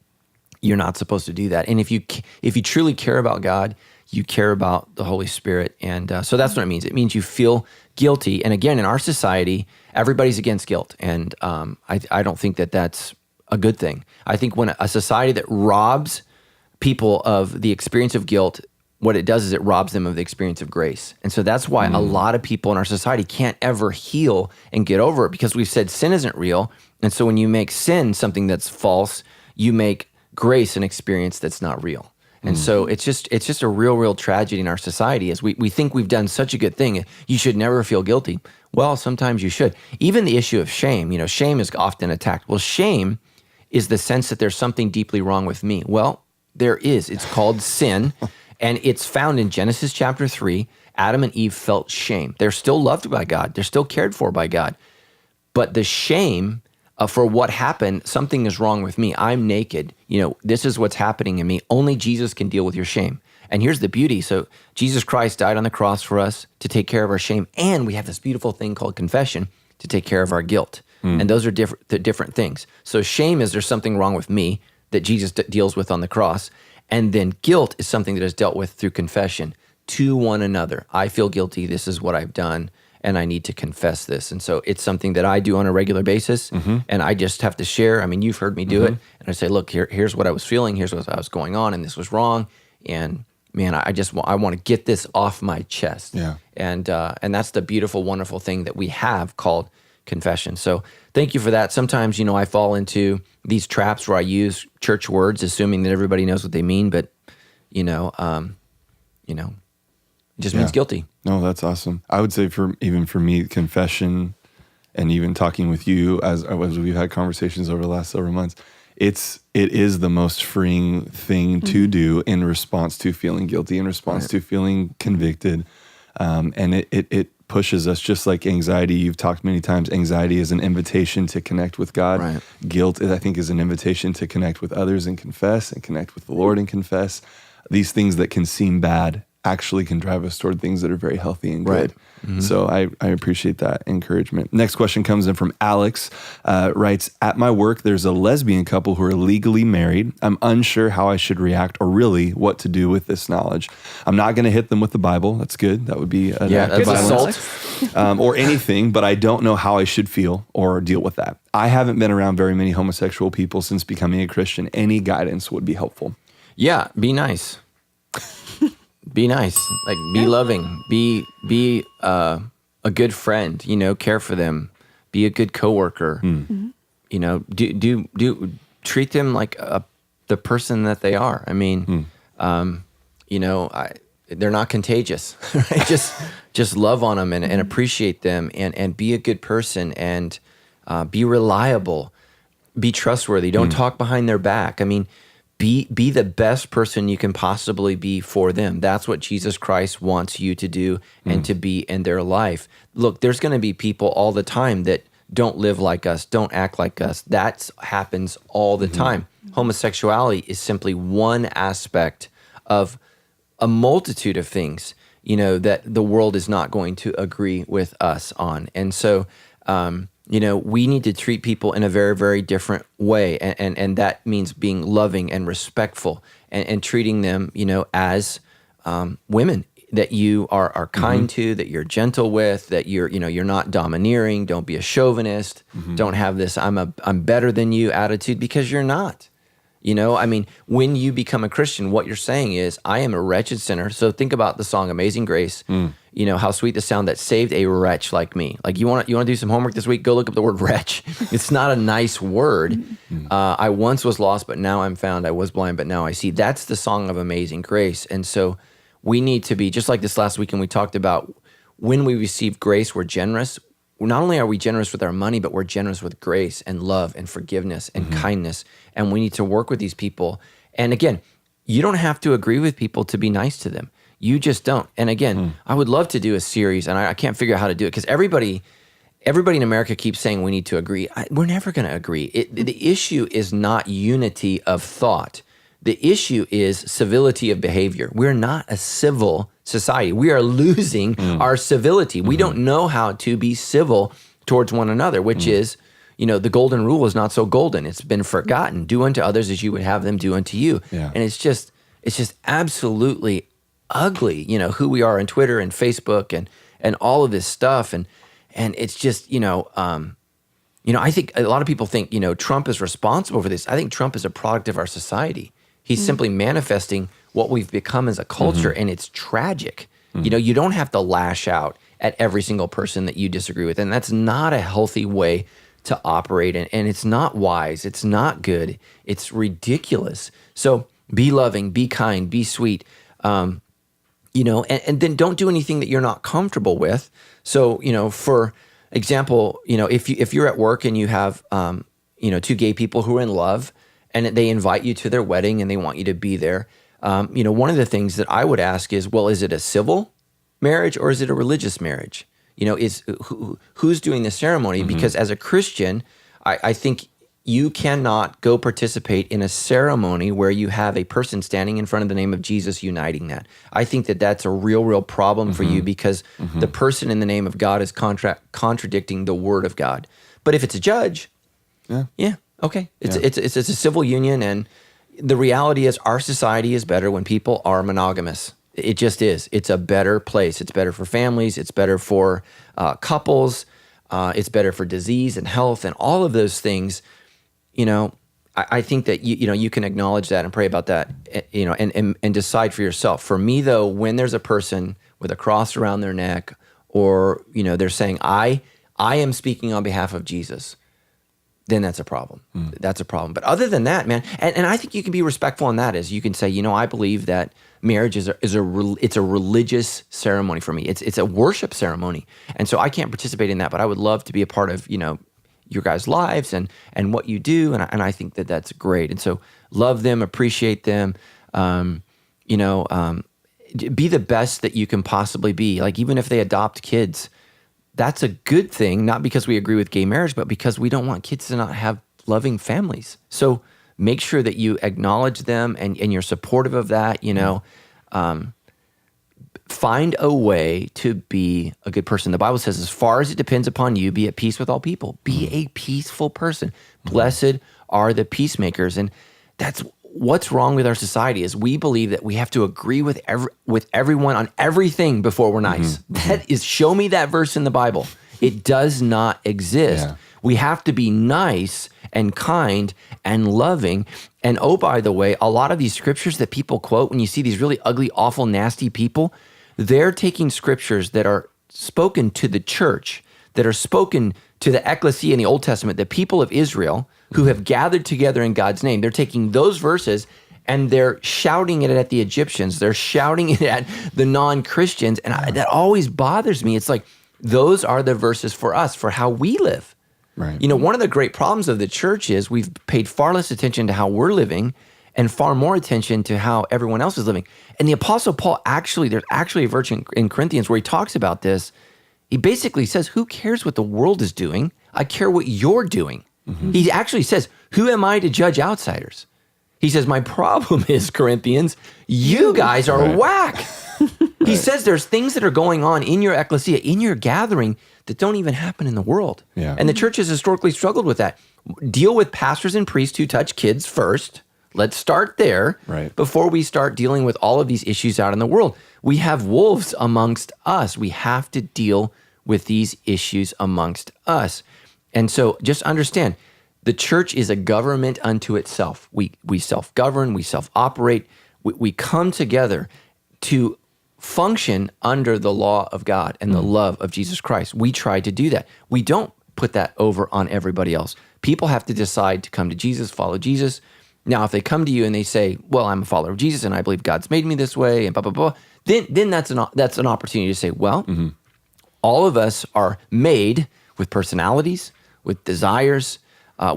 you're not supposed to do that. And if you truly care about God, you care about the Holy Spirit. And so that's what it means. It means you feel guilty. And again, in our society, everybody's against guilt. And I don't think that that's a good thing. I think when a society that robs people of the experience of guilt, what it does is it robs them of the experience of grace. And so that's why a lot of people in our society can't ever heal and get over it, because we've said sin isn't real. And so when you make sin something that's false, you make grace an experience that's not real. And so it's just a real tragedy in our society, as we think we've done such a good thing. You should never feel guilty. Well, sometimes you should. Even the issue of shame, shame is often attacked. Well, shame is the sense that there's something deeply wrong with me. Well, there is. It's called sin, and it's found in Genesis chapter 3. Adam and Eve felt shame. They're still loved by God. They're still cared for by God. But the shame for what happened, something is wrong with me. I'm naked. This is what's happening in me. Only Jesus can deal with your shame. And here's the beauty. So Jesus Christ died on the cross for us to take care of our shame. And we have this beautiful thing called confession to take care of our guilt. And those are different things. So shame is, there's something wrong with me that Jesus deals with on the cross. And then guilt is something that is dealt with through confession to one another. I feel guilty. This is what I've done, and I need to confess this. And so it's something that I do on a regular basis, and I just have to share. I mean, you've heard me do it. And I say, look, here's what I was feeling. Here's what I was going on, and this was wrong. And man, I want to get this off my chest. Yeah. And that's the beautiful, wonderful thing that we have called confession. So thank you for that. Sometimes, I fall into these traps where I use church words, assuming that everybody knows what they mean, but it just means guilty. No, that's awesome. I would say for me, confession, and even talking with you as we've had conversations over the last several months, it is the most freeing thing to do in response to feeling guilty, in response to feeling convicted. And it pushes us, just like anxiety. You've talked many times, anxiety is an invitation to connect with God. Right. Guilt, I think, is an invitation to connect with others and confess, and connect with the Lord and confess. These things that can seem bad actually can drive us toward things that are very healthy and good. Right. So I appreciate that encouragement. Next question comes in from Alex, writes, at my work, there's a lesbian couple who are legally married. I'm unsure how I should react or really what to do with this knowledge. I'm not going to hit them with the Bible. That's good. That would be an act of violence. Or anything, but I don't know how I should feel or deal with that. I haven't been around very many homosexual people since becoming a Christian. Any guidance would be helpful. Yeah, be nice. Be nice, like be loving, be a good friend, care for them, be a good coworker, do treat them like the person that they are. I mean, they're not contagious, right? Just love on them and appreciate them and be a good person and be reliable, be trustworthy. Don't talk behind their back. I mean, be the best person you can possibly be for them. That's what Jesus Christ wants you to do and to be in their life. Look, there's going to be people all the time that don't live like us, don't act like us. That happens all the time. Homosexuality is simply one aspect of a multitude of things, that the world is not going to agree with us on. And so, we need to treat people in a very, very different way. And that means being loving and respectful and treating them, as women that you are kind to, that you're gentle with, that you're not domineering. Don't be a chauvinist. Don't have this I'm better than you attitude, because you're not. You know, I mean, when you become a Christian, what you're saying is, I am a wretched sinner. So think about the song Amazing Grace. You know, how sweet the sound that saved a wretch like me. Like, you want to do some homework this week? Go look up the word wretch. It's not a nice word. I once was lost, but now I'm found. I was blind, but now I see. That's the song of Amazing Grace. And so we need to be, just like this last weekend we talked about, when we receive grace, we're generous. Not only are we generous with our money, but we're generous with grace and love and forgiveness and kindness. And we need to work with these people. And again, you don't have to agree with people to be nice to them. You just don't. And again, I would love to do a series, and I can't figure out how to do it because everybody in America keeps saying we need to agree. We're never going to agree. The issue is not unity of thought. The issue is civility of behavior. We're not a civil society. We are losing our civility. We don't know how to be civil towards one another, which is, you know, the golden rule is not so golden. It's been forgotten. Do unto others as you would have them do unto you. Yeah. And it's just absolutely ugly, you know, who we are on Twitter and Facebook and all of this stuff. And it's just, I think a lot of people think, you know, Trump is responsible for this. I think Trump is a product of our society. He's simply manifesting what we've become as a culture, and it's tragic. You know, you don't have to lash out at every single person that you disagree with, and that's not a healthy way to operate, and it's not wise. It's not good. It's ridiculous. So be loving, be kind, be sweet, and then don't do anything that you're not comfortable with. So, you know, for example, you know, if you're at work and you have, two gay people who are in love, and they invite you to their wedding and they want you to be there. One of the things that I would ask is, well, is it a civil marriage or is it a religious marriage? You know, who's doing the ceremony? Because as a Christian, I think you cannot go participate in a ceremony where you have a person standing in front of the name of Jesus uniting that. I think that that's a real problem for you because the person in the name of God is contradicting the word of God. But if it's a judge, okay. It's a civil union, and the reality is our society is better when people are monogamous. It just is. It's a better place. It's better for families. It's better for couples. It's better for disease and health and all of those things. You know, I think that you can acknowledge that and pray about that. You know, and decide for yourself. For me, though, when there's a person with a cross around their neck, or they're saying, "I am speaking on behalf of Jesus," then that's a problem. That's a problem. But other than that, man, and I think you can be respectful in that, is you can say, I believe that marriage is a religious ceremony for me. It's a worship ceremony. And so I can't participate in that, but I would love to be a part of, your guys' lives and what you do. And I think that that's great. And so love them, appreciate them, be the best that you can possibly be. Like, even if they adopt kids, that's a good thing, not because we agree with gay marriage, but because we don't want kids to not have loving families. So make sure that you acknowledge them and you're supportive of that, Find a way to be a good person. The Bible says, as far as it depends upon you, be at peace with all people. Be a peaceful person. Blessed are the peacemakers. And that's what's wrong with our society, is we believe that we have to agree with everyone on everything before we're nice. That is, show me that verse in the Bible. It does not exist. Yeah. We have to be nice and kind and loving. And oh, by the way, a lot of these scriptures that people quote, when you see these really ugly, awful, nasty people, they're taking scriptures that are spoken to the church, that are spoken to the ecclesia in the Old Testament, the people of Israel who have gathered together in God's name. They're taking those verses and they're shouting it at the Egyptians. They're shouting it at the non-Christians. And that always bothers me. It's like, those are the verses for us, for how we live. Right. One of the great problems of the church is we've paid far less attention to how we're living and far more attention to how everyone else is living. And the Apostle Paul there's actually a verse in Corinthians where he talks about this. He basically says, who cares what the world is doing? I care what you're doing. He actually says, who am I to judge outsiders? He says, my problem is, Corinthians, you guys are whack. He says there's things that are going on in your ecclesia, in your gathering, that don't even happen in the world. Yeah. And the church has historically struggled with that. Deal with pastors and priests who touch kids first. Let's start there before we start dealing with all of these issues out in the world. We have wolves amongst us. We have to deal with these issues amongst us. And so just understand, The church is a government unto itself. We self-govern, we self-operate, we come together to function under the law of God and the love of Jesus Christ. We try to do that. We don't put that over on everybody else. People have to decide to come to Jesus, follow Jesus. Now, if they come to you and they say, well, I'm a follower of Jesus and I believe God's made me this way and blah, blah, blah, then that's an opportunity to say, well, all of us are made with personalities, with desires,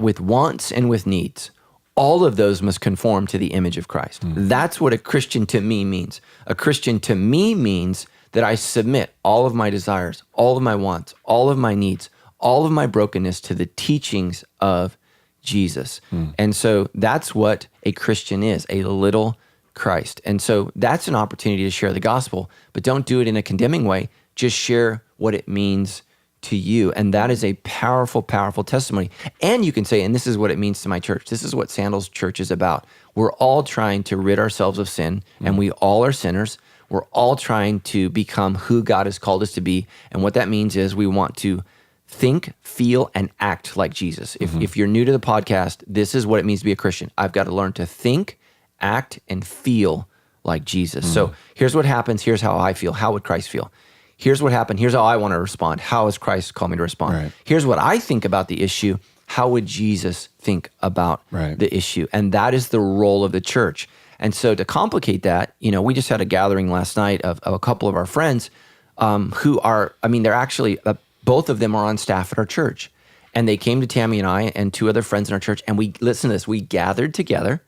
with wants, and with needs. All of those must conform to the image of Christ. That's what a Christian to me means. A Christian to me means that I submit all of my desires, all of my wants, all of my needs, all of my brokenness to the teachings of Jesus. And so that's what a Christian is, a little Christ. And so that's an opportunity to share the gospel, but don't do it in a condemning way. Just share what it means to you. And that is a powerful, powerful testimony. And you can say, and this is what it means to my church. This is what Sandals Church is about. We're all trying to rid ourselves of sin, and we all are sinners. We're all trying to become who God has called us to be. And what that means is we want to think, feel, and act like Jesus. If you're new to the podcast, this is what it means to be a Christian. I've got to learn to think, act, and feel like Jesus. So here's what happens. Here's how I feel. How would Christ feel? Here's what happened. Here's how I want to respond. How has Christ called me to respond? Right. Here's what I think about the issue. How would Jesus think about the issue? And that is the role of the church. And so to complicate that, we just had a gathering last night of a couple of our friends who are, they're actually, both of them are on staff at our church. And they came to Tammy and I and two other friends in our church. And listen to this, we gathered together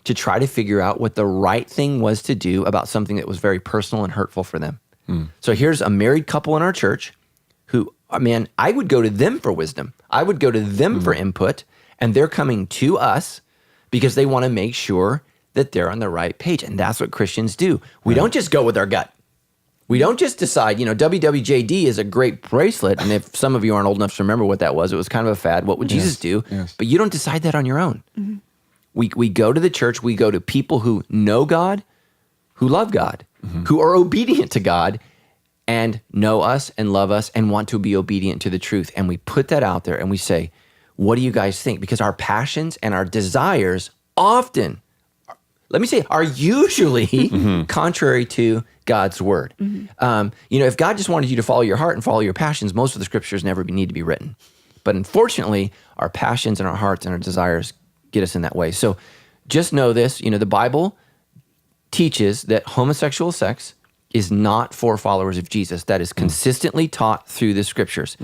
to try to figure out what the right thing was to do about something that was very personal and hurtful for them. So here's a married couple in our church who, I would go to them for wisdom. I would go to them for input, and they're coming to us because they want to make sure that they're on the right page. And that's what Christians do. We don't just go with our gut. We don't just decide, WWJD is a great bracelet. And if some of you aren't old enough to remember what that was a kind of a fad. What would Jesus do? Yes. But you don't decide that on your own. We go to the church. We go to people who know God, who love God, who are obedient to God, and know us and love us and want to be obedient to the truth. And we put that out there and we say, what do you guys think? Because our passions and our desires often, are usually contrary to God's word. If God just wanted you to follow your heart and follow your passions, most of the scriptures never need to be written. But unfortunately, our passions and our hearts and our desires get us in that way. So just know this, the Bible teaches that homosexual sex is not for followers of Jesus. That is consistently taught through the scriptures.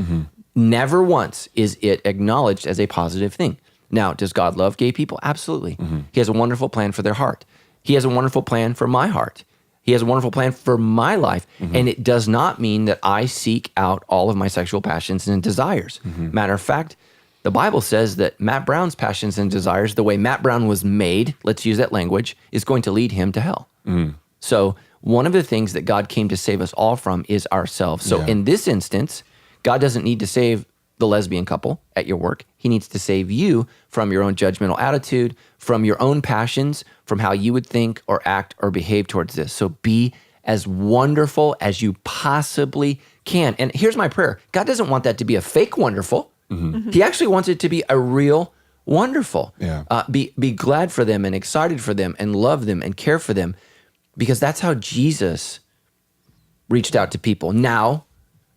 Never once is it acknowledged as a positive thing. Now, does God love gay people? Absolutely. He has a wonderful plan for their heart. He has a wonderful plan for my heart. He has a wonderful plan for my life. And it does not mean that I seek out all of my sexual passions and desires. Matter of fact, the Bible says that Matt Brown's passions and desires, the way Matt Brown was made, let's use that language, is going to lead him to hell. So one of the things that God came to save us all from is ourselves. So in this instance, God doesn't need to save the lesbian couple at your work. He needs to save you from your own judgmental attitude, from your own passions, from how you would think or act or behave towards this. So be as wonderful as you possibly can. And here's my prayer. God doesn't want that to be a fake wonderful. He actually wants it to be a real wonderful. Be glad for them and excited for them and love them and care for them, because that's how Jesus reached out to people. Now,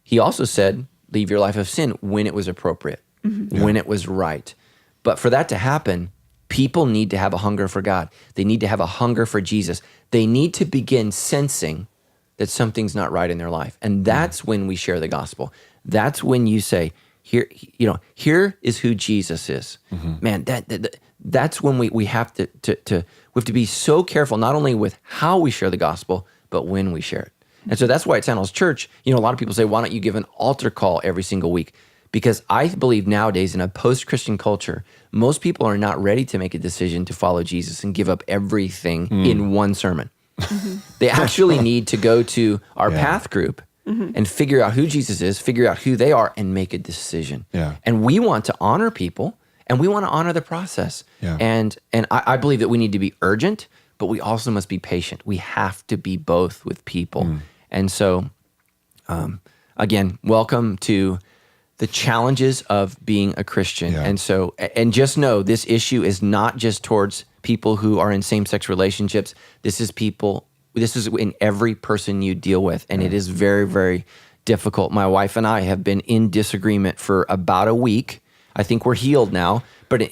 he also said, leave your life of sin when it was appropriate, when it was right. But for that to happen, people need to have a hunger for God. They need to have a hunger for Jesus. They need to begin sensing that something's not right in their life. And that's when we share the gospel. That's when you say, here is who Jesus is. Man, that's when we have to be so careful, not only with how we share the gospel, but when we share it. And so that's why at Sandals Church, a lot of people say, why don't you give an altar call every single week? Because I believe nowadays in a post-Christian culture, most people are not ready to make a decision to follow Jesus and give up everything in one sermon. They actually need to go to our path group and figure out who Jesus is, figure out who they are, and make a decision. And we want to honor people, and we want to honor the process. And I believe that we need to be urgent, but we also must be patient. We have to be both with people. And so, again, welcome to the challenges of being a Christian. Yeah. And so, and just know this issue is not just towards people who are in same-sex relationships. This is in every person you deal with. And it is very, very difficult. My wife and I have been in disagreement for about a week. I think we're healed now, but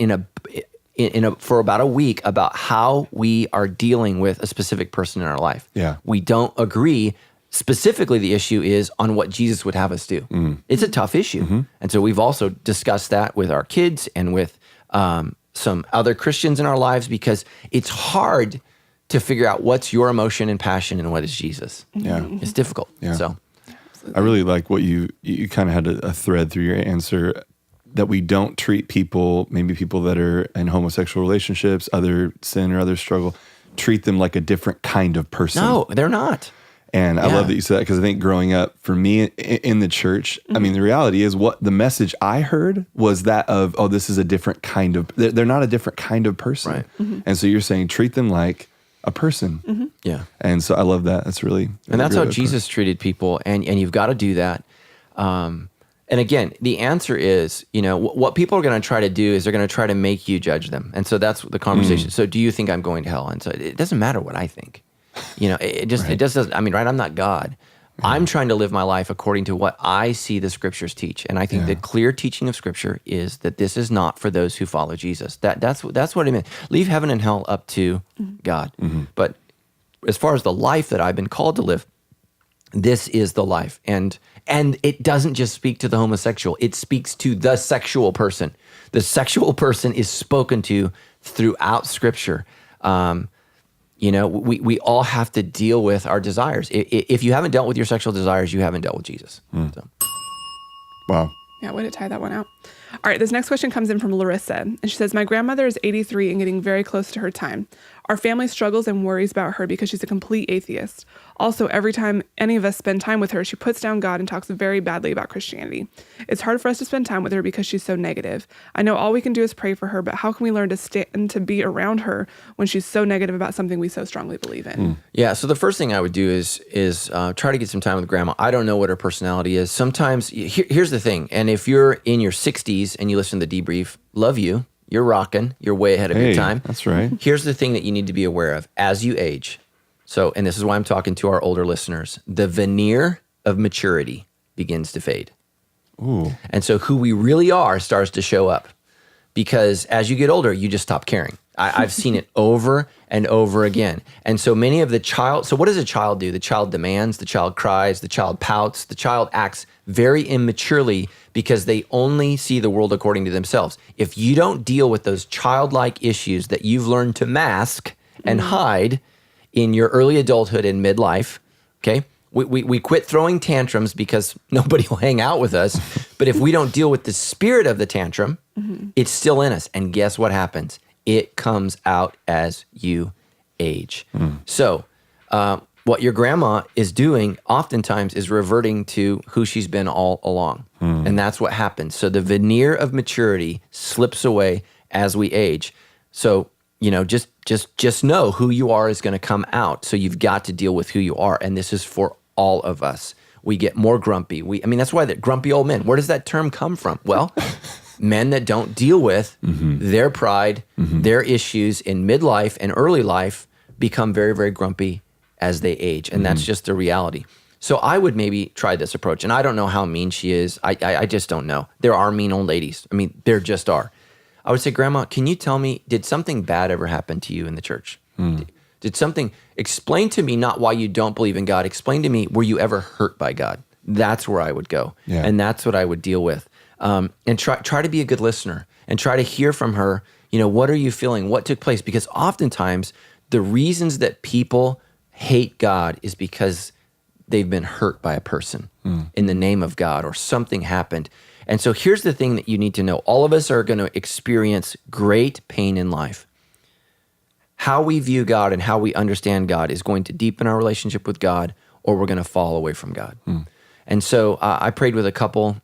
for about a week about how we are dealing with a specific person in our life. Yeah. We don't agree. Specifically, the issue is on what Jesus would have us do. It's a tough issue. And so we've also discussed that with our kids and with some other Christians in our lives, because it's hard to figure out what's your emotion and passion and what is Jesus. Yeah. It's difficult. Yeah. So I really like what you kind of had a thread through your answer, that we don't treat people, maybe people that are in homosexual relationships, other sin or other struggle, treat them like a different kind of person. no, they're not. And I love that you said that, because I think growing up for me in the church, I mean, the reality is what the message I heard was that of, oh, this is a different kind of, they're not a different kind of person. Right. And so you're saying treat them like a person. Yeah. And so I love that. That's really, And that's really how Jesus treated people, and you've got to do that. And again, the answer is, what people are going to try to do is they're going to try to make you judge them. And so that's the conversation. So do you think I'm going to hell? And so it doesn't matter what I think. It just doesn't, right? I'm not God. I'm trying to live my life according to what I see the scriptures teach. And I think the clear teaching of scripture is that this is not for those who follow Jesus. That's what it meant. Leave heaven and hell up to God. But as far as the life that I've been called to live, this is the life. And it doesn't just speak to the homosexual. It speaks to the sexual person. The sexual person is spoken to throughout scripture. We all have to deal with our desires. If you haven't dealt with your sexual desires, you haven't dealt with Jesus. So. Wow. Yeah, way to tie that one out. All right, this next question comes in from Larissa, and she says, my grandmother is 83 and getting very close to her time. Our family struggles and worries about her because she's a complete atheist. Also, every time any of us spend time with her, she puts down God and talks very badly about Christianity. It's hard for us to spend time with her because she's so negative. I know all we can do is pray for her, but how can we learn to stand to be around her when she's so negative about something we so strongly believe in? Yeah, so the first thing I would do is try to get some time with grandma. I don't know what her personality is. Sometimes, here's the thing, and if you're in your 60s and you listen to the debrief, love you. You're rocking. You're way ahead of your time. That's right. Here's the thing that you need to be aware of as you age. So, and this is why I'm talking to our older listeners. The veneer of maturity begins to fade. Ooh. And so who we really are starts to show up, because as you get older, you just stop caring. I've seen it over and over again. And so many of so what does a child do? The child demands, the child cries, the child pouts, the child acts very immaturely because they only see the world according to themselves. If you don't deal with those childlike issues that you've learned to mask and hide in your early adulthood and midlife, okay? We quit throwing tantrums because nobody will hang out with us. But if we don't deal with the spirit of the tantrum, it's still in us. And guess what happens? It comes out as you age. So what your grandma is doing oftentimes is reverting to who she's been all along. And that's what happens. So the veneer of maturity slips away as we age. So, just know who you are is going to come out. So you've got to deal with who you are. And this is for all of us. We get more grumpy. That's why that grumpy old men, where does that term come from? Well, men that don't deal with their pride, their issues in midlife and early life become very, very grumpy as they age. And that's just the reality. So I would maybe try this approach. And I don't know how mean she is. I just don't know. There are mean old ladies. There just are. I would say, Grandma, can you tell me, did something bad ever happen to you in the church? Did something, explain to me not why you don't believe in God. Explain to me, were you ever hurt by God? That's where I would go. Yeah. And that's what I would deal with. And try to be a good listener and try to hear from her, what are you feeling? What took place? Because oftentimes the reasons that people hate God is because they've been hurt by a person in the name of God, or something happened. And so here's the thing that you need to know. All of us are going to experience great pain in life. How we view God and how we understand God is going to deepen our relationship with God, or we're going to fall away from God. And so I prayed with a couple.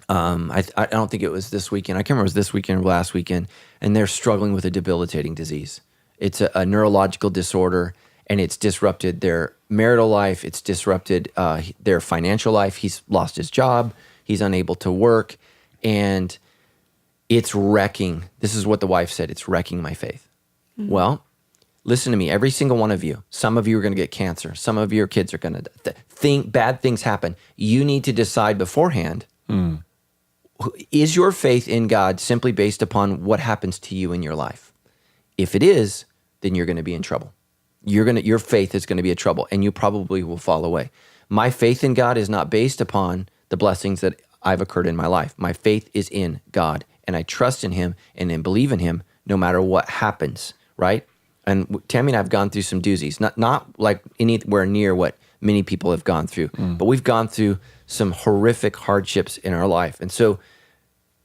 I don't think it was this weekend. I can't remember if it was this weekend or last weekend. And they're struggling with a debilitating disease. It's a neurological disorder, and it's disrupted their marital life. It's disrupted their financial life. He's lost his job. He's unable to work. And it's wrecking. This is what the wife said. It's wrecking my faith. Well, listen to me. Every single one of you, some of you are going to get cancer. Some of your kids are going to think bad things happen. You need to decide beforehand, is your faith in God simply based upon what happens to you in your life? If it is, then you're going to be in trouble. Your faith is going to be in trouble, and you probably will fall away. My faith in God is not based upon the blessings that I've occurred in my life. My faith is in God, and I trust in him and then believe in him no matter what happens, right? And Tammy and I have gone through some doozies, not like anywhere near what many people have gone through, but we've gone through some horrific hardships in our life. And so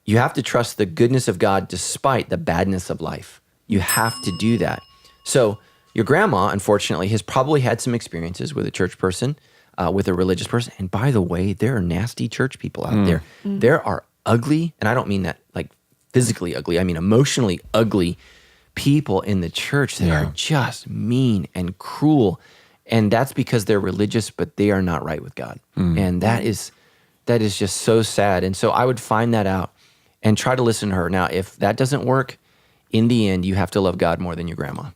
you have to trust the goodness of God despite the badness of life. You have to do that. So your grandma, unfortunately, has probably had some experiences with a church person, with a religious person. And by the way, there are nasty church people out there. There are ugly, and I don't mean that like physically ugly, I mean emotionally ugly people in the church that are just mean and cruel. And that's because they're religious, but they are not right with God. And that is just so sad. And so I would find that out and try to listen to her. Now, if that doesn't work, in the end, you have to love God more than your grandma.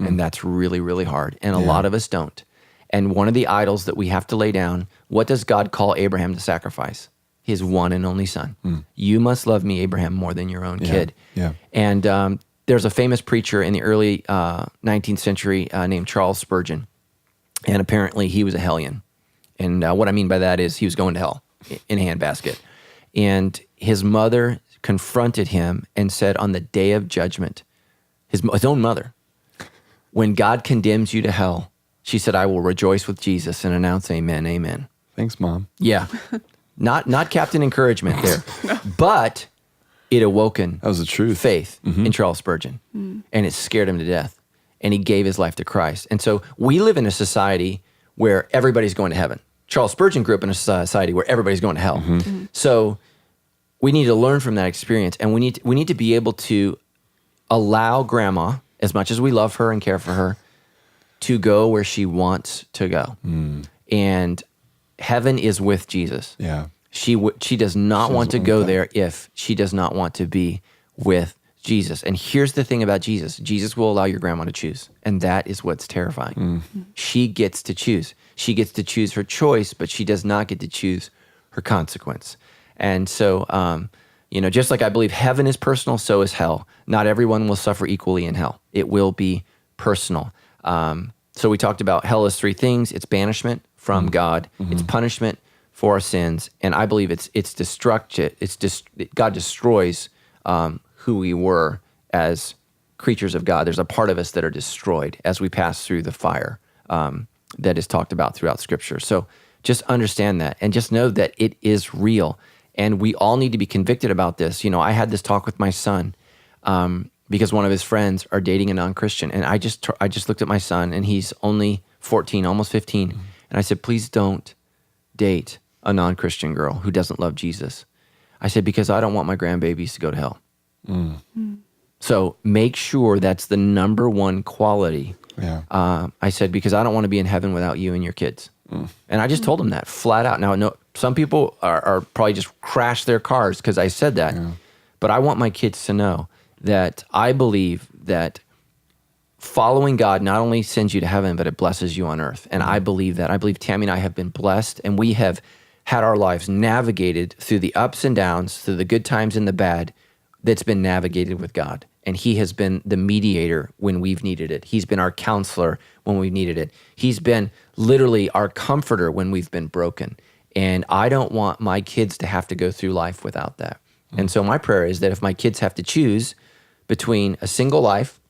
And that's really, really hard. And a lot of us don't. And one of the idols that we have to lay down, what does God call Abraham to sacrifice? His one and only son. You must love me, Abraham, more than your own kid. And there's a famous preacher in the early 19th century named Charles Spurgeon. And apparently he was a hellion. And what I mean by that is he was going to hell in a handbasket. And his mother confronted him and said on the day of judgment, his own mother, when God condemns you to hell, she said, I will rejoice with Jesus and announce amen, amen. Thanks, Mom. Yeah. Not Captain Encouragement there, but it awoken That was the truth. faith in Charles Spurgeon, and it scared him to death, and he gave his life to Christ. And so we live in a society where everybody's going to heaven. Charles Spurgeon grew up in a society where everybody's going to hell. So we need to learn from that experience, and we need to be able to allow grandma, as much as we love her and care for her, to go where she wants to go. And heaven is with Jesus. Yeah. She does not want to go there if she does not want to be with Jesus. And here's the thing about Jesus. Jesus will allow your grandma to choose. And that is what's terrifying. She gets to choose. She gets to choose her choice, but she does not get to choose her consequence. And so, just like I believe heaven is personal, so is hell. Not everyone will suffer equally in hell. It will be personal. So we talked about hell as three things. It's banishment from God. It's punishment for our sins. And I believe it's destructive. God destroys who we were as creatures of God. There's a part of us that are destroyed as we pass through the fire that is talked about throughout Scripture. So just understand that and just know that it is real. And we all need to be convicted about this. I had this talk with my son because one of his friends are dating a non-Christian. And I just looked at my son, and he's only 14, almost 15. And I said, please don't date a non-Christian girl who doesn't love Jesus. I said, because I don't want my grandbabies to go to hell. So make sure that's the number one quality. Yeah. I said, because I don't want to be in heaven without you and your kids. And I just told him that flat out. Now, no, some people are probably just crash their cars because I said that. But I want my kids to know that I believe that following God not only sends you to heaven, but it blesses you on earth. And I believe that. I believe Tammy and I have been blessed, and we have had our lives navigated through the ups and downs, through the good times and the bad, that's been navigated with God. And he has been the mediator when we've needed it. He's been our counselor when we've needed it. He's been literally our comforter when we've been broken. And I don't want my kids to have to go through life without that. And so my prayer is that if my kids have to choose between a single life,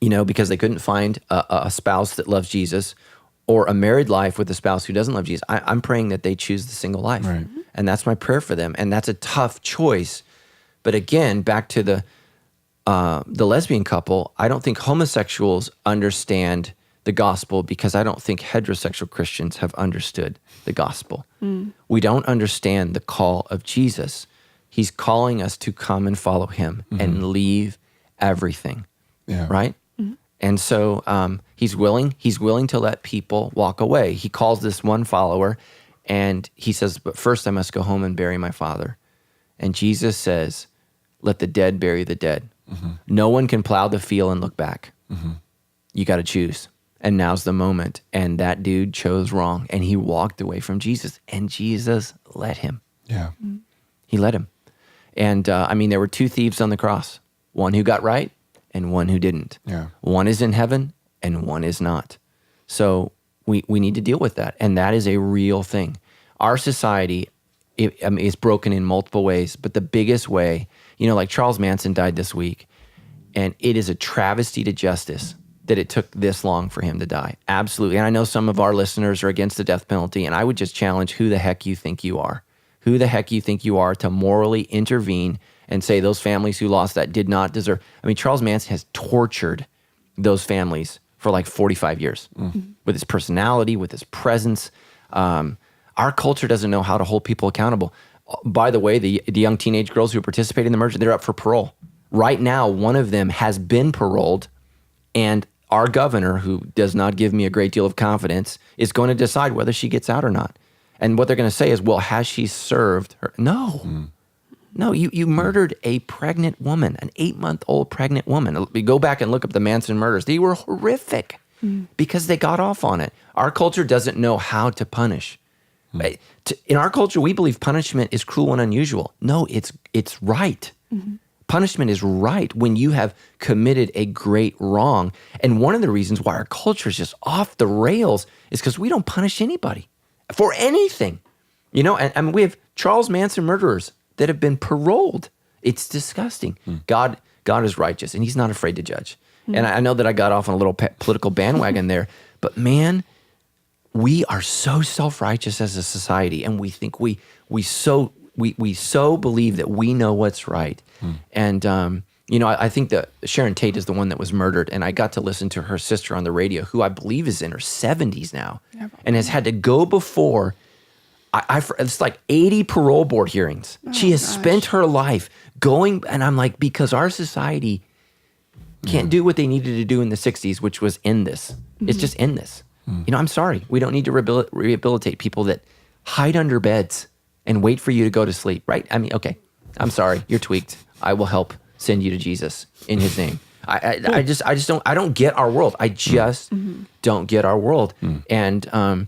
because they couldn't find a spouse that loves Jesus, or a married life with a spouse who doesn't love Jesus, I'm praying that they choose the single life. Right. And that's my prayer for them. And that's a tough choice. But again, back to the lesbian couple, I don't think homosexuals understand the gospel because I don't think heterosexual Christians have understood the gospel. We don't understand the call of Jesus. He's calling us to come and follow him and leave everything, right? And so he's willing to let people walk away. He calls this one follower, And he says, but first I must go home and bury my father. And Jesus says, let the dead bury the dead. No one can plow the field and look back. You got to choose. And now's the moment. And that dude chose wrong. And he walked away from Jesus. And Jesus let him. Yeah. He let him. And there were 2 thieves on the cross. One who got right and one who didn't. Yeah. One is in heaven and one is not. So we need to deal with that. And that is a real thing. Our society is broken in multiple ways, but the biggest way, like Charles Manson died this week, and it is a travesty to justice that it took this long for him to die. Absolutely. And I know some of our listeners are against the death penalty, and I would just challenge who the heck you think you are. Who the heck you think you are to morally intervene and say those families who lost that did not deserve. Charles Manson has tortured those families for like 45 years with his personality, with his presence. Our culture doesn't know how to hold people accountable. By the way, the young teenage girls who participated in the murder, they're up for parole. Right now, one of them has been paroled, and our governor, who does not give me a great deal of confidence, is going to decide whether she gets out or not. And what they're going to say is, well, has she served her? No. No, you murdered a pregnant woman, an 8-month-old pregnant woman. You go back and look up the Manson murders. They were horrific because they got off on it. Our culture doesn't know how to punish. In our culture, we believe punishment is cruel and unusual. No, it's right. Punishment is right when you have committed a great wrong. And one of the reasons why our culture is just off the rails is because we don't punish anybody for anything. And we have Charles Manson murderers that have been paroled. It's disgusting. God is righteous, and he's not afraid to judge. And I know that I got off on a little political bandwagon there, but man, we are so self-righteous as a society, and we think we so believe that we know what's right. And I think that Sharon Tate is the one that was murdered, and I got to listen to her sister on the radio, who I believe is in her 70s now, and has had to go before. It's like 80 parole board hearings. She has spent her life going, and I'm like, because our society can't do what they needed to do in the 60s, which was end this. It's just end this. I'm sorry. We don't need to rehabilitate people that hide under beds and wait for you to go to sleep, right? Okay. I'm sorry. You're tweaked. I will help send you to Jesus in his name. I just don't get our world. I just don't get our world. And,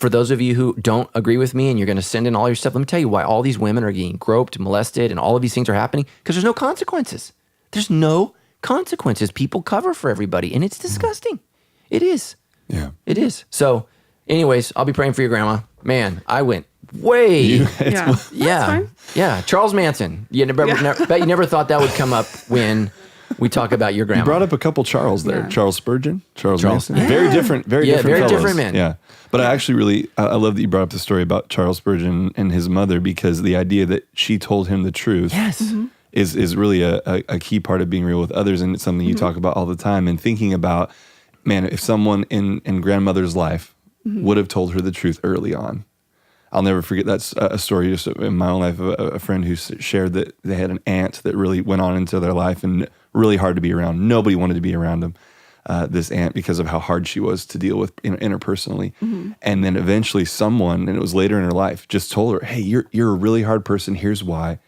for those of you who don't agree with me and you're going to send in all your stuff, let me tell you why all these women are getting groped, molested, and all of these things are happening, because there's no consequences. There's no consequences. People cover for everybody, and it's disgusting. It is. Yeah. It is. So anyways, I'll be praying for your grandma. Man, I went way. That's fine. Yeah. Charles Manson. Bet you never thought that would come up when we talk about your grandma. You brought up a couple Charles there. Yeah. Charles Spurgeon, Charles Manson. Yeah. Very different fellows. Different men. Yeah. But I actually I love that you brought up the story about Charles Spurgeon and his mother, because the idea that she told him the truth is really a key part of being real with others. And it's something you talk about all the time, and thinking about, man, if someone in grandmother's life would have told her the truth early on. I'll never forget that's a story just in my own life of a friend who shared that they had an aunt that really went on into their life and really hard to be around. Nobody wanted to be around them, this aunt, because of how hard she was to deal with interpersonally. And then eventually someone, and it was later in her life, just told her, hey, you're a really hard person. Here's why.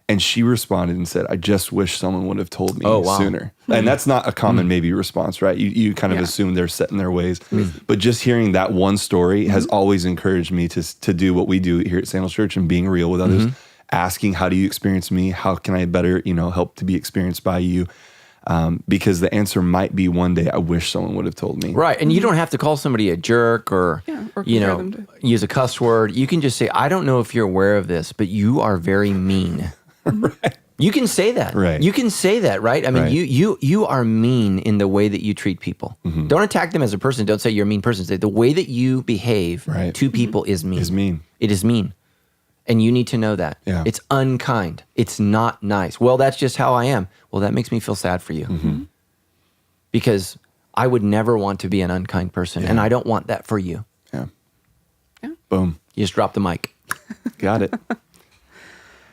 And she responded and said, I just wish someone would have told me sooner. And that's not a common maybe response, right? You kind of assume they're set in their ways. But just hearing that one story has always encouraged me to do what we do here at Sandals Church, and being real with others, asking, how do you experience me? How can I better, help to be experienced by you? Because the answer might be one day, I wish someone would have told me. Right. And you don't have to call somebody a jerk or use a cuss word. You can just say, I don't know if you're aware of this, but you are very mean. Right. You can say that. Right. You can say that, right? You are mean in the way that you treat people. Don't attack them as a person. Don't say you're a mean person. Say the way that you behave to people is mean. It is mean. And you need to know that. Yeah. It's unkind. It's not nice. Well, that's just how I am. Well, that makes me feel sad for you. Because I would never want to be an unkind person, and I don't want that for you. Yeah. Boom. You just drop the mic. Got it.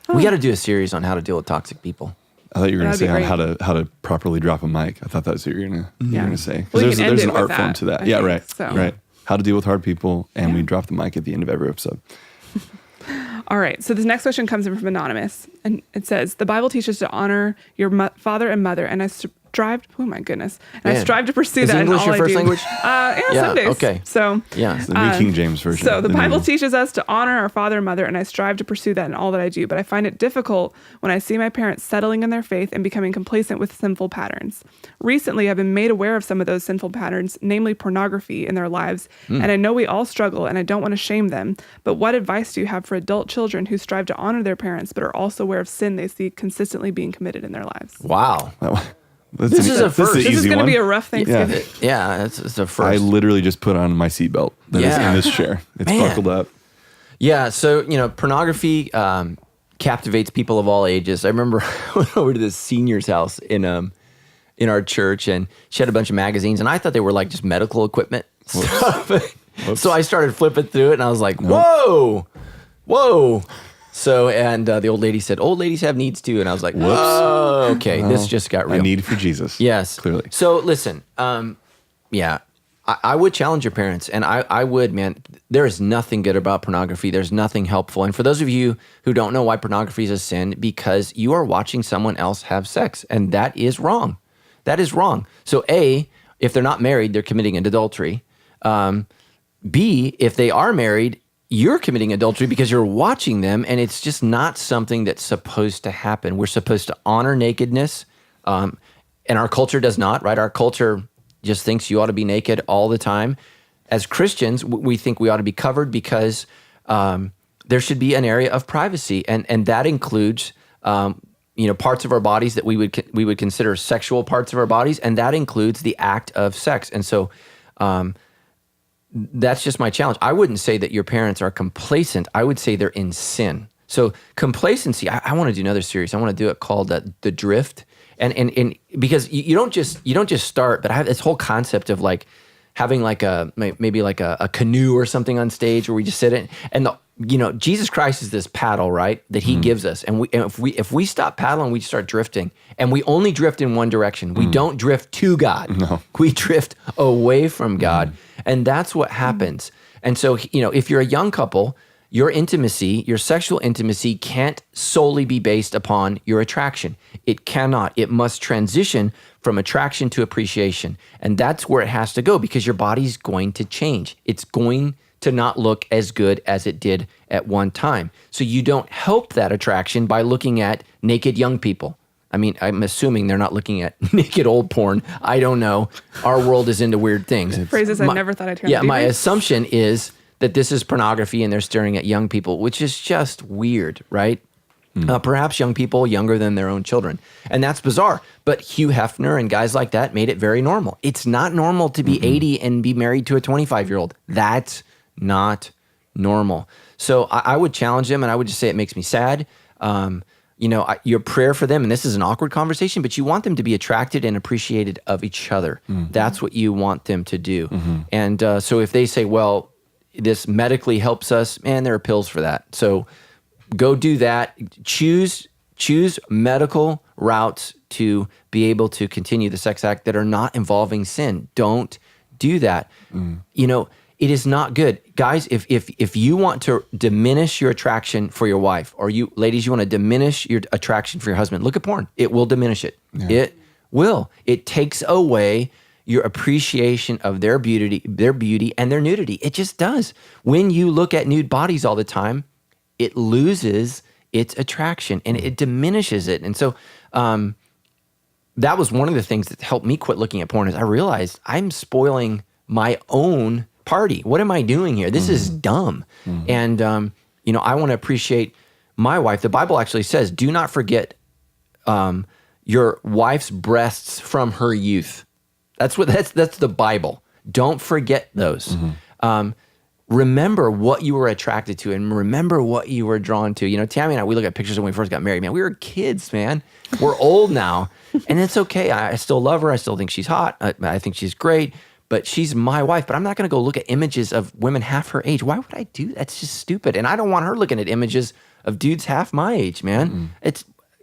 We got to do a series on how to deal with toxic people. I thought you were going to say great. how to properly drop a mic. I thought that was what you were going to say. Well, Because there's an art form to that. I think, Right. so. Right. how to deal with hard people, and we drop the mic at the end of every episode. All right. So this next question comes in from Anonymous, and it says, the Bible teaches to honor your father and mother, and I strive, oh my goodness, and I strive to pursue Is that English in all your first I do. language? Some days. Okay. So Yeah. It's the New King James Version. So the Bible new- teaches us to honor our father and mother, and I strive to pursue that in all that I do. But I find it difficult when I see my parents settling in their faith and becoming complacent with sinful patterns. Recently, I've been made aware of some of those sinful patterns, namely pornography, in their lives. And I know we all struggle, and I don't want to shame them. But what advice do you have for adult children who strive to honor their parents, but are also aware of sin they see consistently being committed in their lives? Wow. This is a first. This This is easy going to one. be a rough Thanksgiving. Yeah, it's a first. I literally just put on my seatbelt that is Yeah. in this chair. It's Man. buckled up. Yeah, so pornography captivates people of all ages. I remember I went over to this senior's house in our church, and she had a bunch of magazines, and I thought they were like just medical equipment stuff. So I started flipping through it, and I was like, "Whoa, whoa!" So and the old lady said, "Old ladies have needs too," and I was like, Whoops. "Oh, okay, this just got real." A need for Jesus. Yes. Clearly. So listen, I would challenge your parents, and I would, man, there is nothing good about pornography. There's nothing helpful. And for those of you who don't know why pornography is a sin, because you are watching someone else have sex, and that is wrong. That is wrong. So A, if they're not married, they're committing an adultery. B, if they are married, you're committing adultery because you're watching them, and it's just not something that's supposed to happen. We're supposed to honor nakedness, and our culture does not, right? Our culture just thinks you ought to be naked all the time. As Christians, we think we ought to be covered because there should be an area of privacy, and that includes parts of our bodies that we would consider sexual parts of our bodies, and that includes the act of sex. And so that's just my challenge. I wouldn't say that your parents are complacent. I would say they're in sin. So complacency, I want to do another series. I want to do it called The Drift. And because you don't just start, but I have this whole concept of like having like maybe like a canoe or something on stage where we just sit in, and Jesus Christ is this paddle, right, that he gives us. And if we stop paddling, we start drifting, and we only drift in one direction. We don't drift to God. No. We drift away from God. And that's what happens. And so, if you're a young couple, your intimacy, your sexual intimacy can't solely be based upon your attraction. It cannot. It must transition from attraction to appreciation. And that's where it has to go, because your body's going to change. It's going to not look as good as it did at one time. So you don't help that attraction by looking at naked young people. I mean, I'm assuming they're not looking at naked old porn. I don't know. Our world is into weird things. Phrases I never thought I'd hear. Yeah, my assumption is that this is pornography and they're staring at young people, which is just weird, right? Perhaps young people younger than their own children. And that's bizarre. But Hugh Hefner and guys like that made it very normal. It's not normal to be 80 and be married to a 25-year-old. That's not normal. So I would challenge them, and I would just say it makes me sad. Your prayer for them, and this is an awkward conversation, but you want them to be attracted and appreciated of each other. That's what you want them to do. And so if they say, well, this medically helps us, man, there are pills for that. So go do that. Choose medical routes to be able to continue the sex act that are not involving sin. Don't do that. It is not good. Guys, if you want to diminish your attraction for your wife, or you ladies, you want to diminish your attraction for your husband, look at porn. It will diminish it. Yeah. It will. It takes away your appreciation of their beauty and their nudity. It just does. When you look at nude bodies all the time, it loses its attraction and it diminishes it. And so that was one of the things that helped me quit looking at porn, is I realized I'm spoiling my own party. What am I doing here? This is dumb. And, I want to appreciate my wife. The Bible actually says, do not forget your wife's breasts from her youth. That's the Bible. Don't forget those. Remember what you were attracted to, and remember what you were drawn to. Tammy and I, we look at pictures when we first got married, man. We were kids, man. We're old now, and it's okay. I still love her. I still think she's hot. I think she's great, but she's my wife. But I'm not going to go look at images of women half her age. Why would I do that? That's just stupid. And I don't want her looking at images of dudes half my age, man.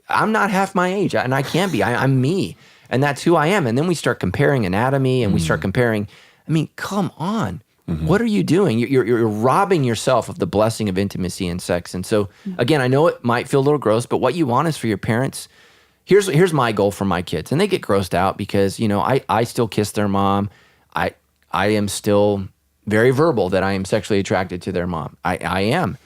I'm not half my age, and I can't be. I'm me. And that's who I am. And then we start comparing anatomy, and we start comparing. I mean, come on. what are you doing? You're robbing yourself of the blessing of intimacy and sex. And so, again, I know it might feel a little gross, but what you want is for your parents. Here's my goal for my kids. And they get grossed out because, I still kiss their mom. I am still very verbal that I am sexually attracted to their mom. I am.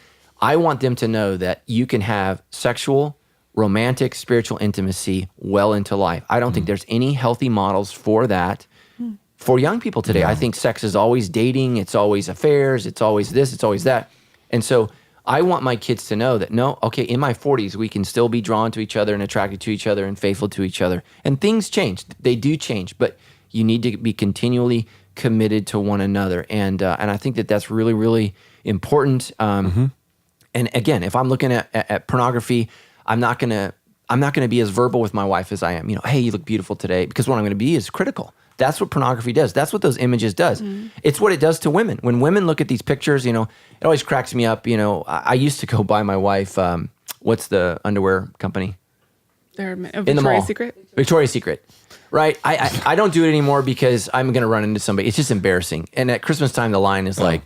I want them to know that you can have sexual, romantic, spiritual intimacy well into life. I don't think there's any healthy models for that. For young people today, I think sex is always dating, it's always affairs, it's always this, it's always that. And so I want my kids to know that, in my 40s, we can still be drawn to each other and attracted to each other and faithful to each other. And things change. They do change, but you need to be continually committed to one another. And I think that that's really, really important. And again, if I'm looking at pornography, I'm not gonna be as verbal with my wife as I am. Hey, you look beautiful today, because what I'm gonna be is critical. That's what pornography does. That's what those images does. It's what it does to women. When women look at these pictures, it always cracks me up. I used to go buy my wife, what's the underwear company? Victoria's Secret. Victoria's Secret, right? I don't do it anymore because I'm going to run into somebody. It's just embarrassing. And at Christmas time, the line is like,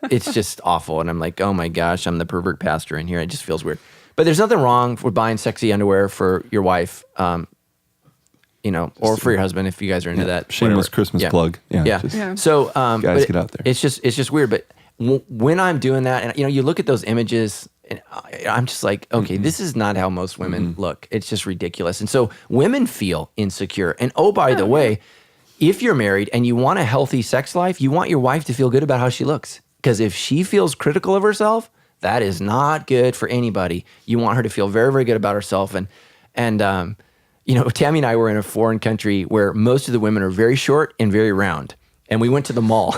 it's just awful. And I'm like, oh my gosh, I'm the pervert pastor in here. It just feels weird. But there's nothing wrong with buying sexy underwear for your wife, or for your husband if you guys are into that. Shameless Christmas plug. So guys, get out there. It's just weird. But when I'm doing that, and you look at those images, and I'm just like, okay, this is not how most women look. It's just ridiculous. And so women feel insecure. And by the way, if you're married and you want a healthy sex life, you want your wife to feel good about how she looks. Because if she feels critical of herself, that is not good for anybody. You want her to feel very, very good about herself. And Tammy and I were in a foreign country where most of the women are very short and very round. And we went to the mall,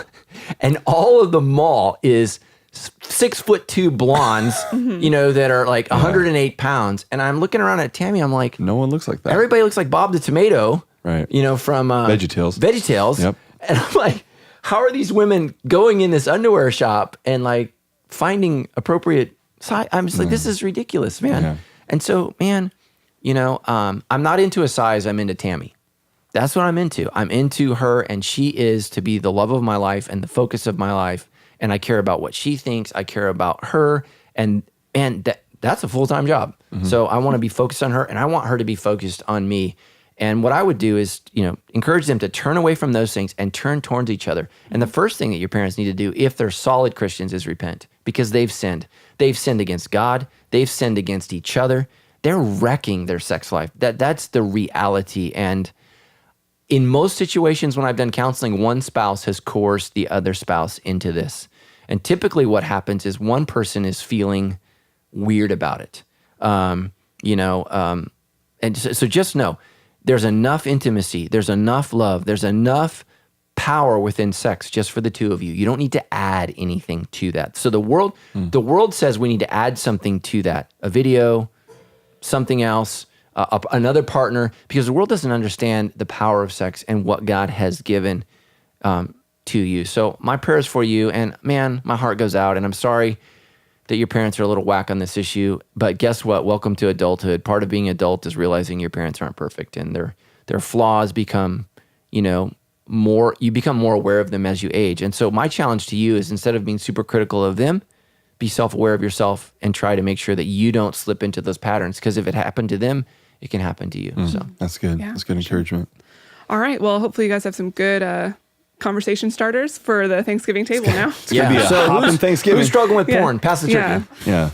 and all of the mall is 6'2" blondes, that are like 108 pounds. And I'm looking around at Tammy, I'm like, no one looks like that. Everybody looks like Bob the Tomato, right? From VeggieTales. Yep. And I'm like, how are these women going in this underwear shop and like finding appropriate size? I'm just like, this is ridiculous, man. Yeah. And so, man, I'm not into a size, I'm into Tammy. That's what I'm into. I'm into her, and she is to be the love of my life and the focus of my life. And I care about what she thinks. I care about her. And that's a full-time job. So I want to be focused on her, and I want her to be focused on me. And what I would do is, encourage them to turn away from those things and turn towards each other. And the first thing that your parents need to do, if they're solid Christians, is repent, because they've sinned. They've sinned against God. They've sinned against each other. They're wrecking their sex life. That's the reality. And in most situations when I've done counseling, one spouse has coerced the other spouse into this. And typically what happens is one person is feeling weird about it. And so just know, there's enough intimacy, there's enough love, there's enough power within sex just for the two of you. You don't need to add anything to that. So the world says we need to add something to that, a video, something else, another partner, because the world doesn't understand the power of sex and what God has given to you. So my prayers for you, and man, my heart goes out, and I'm sorry that your parents are a little whack on this issue, but guess what? Welcome to adulthood. Part of being adult is realizing your parents aren't perfect, and their flaws become, you become more aware of them as you age. And so my challenge to you is, instead of being super critical of them, be self-aware of yourself and try to make sure that you don't slip into those patterns, because if it happened to them, it can happen to you. So that's good. Yeah, that's good encouragement. All right. Well, hopefully you guys have some good conversation starters for the Thanksgiving table now. It's gonna be a hopping Thanksgiving. Who's struggling with porn? Pass the turkey. Yeah.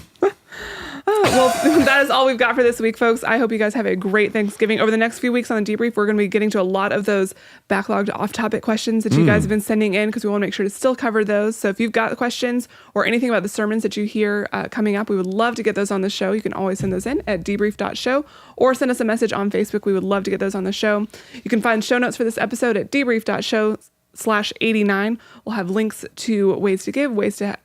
Well, that is all we've got for this week, folks. I hope you guys have a great Thanksgiving. Over the next few weeks on the debrief, we're going to be getting to a lot of those backlogged off-topic questions that you guys have been sending in, because we want to make sure to still cover those. So if you've got questions or anything about the sermons that you hear coming up, we would love to get those on the show. You can always send those in at debrief.show or send us a message on Facebook. We would love to get those on the show. You can find show notes for this episode at debrief.show/89. We'll have links to ways to give, ways to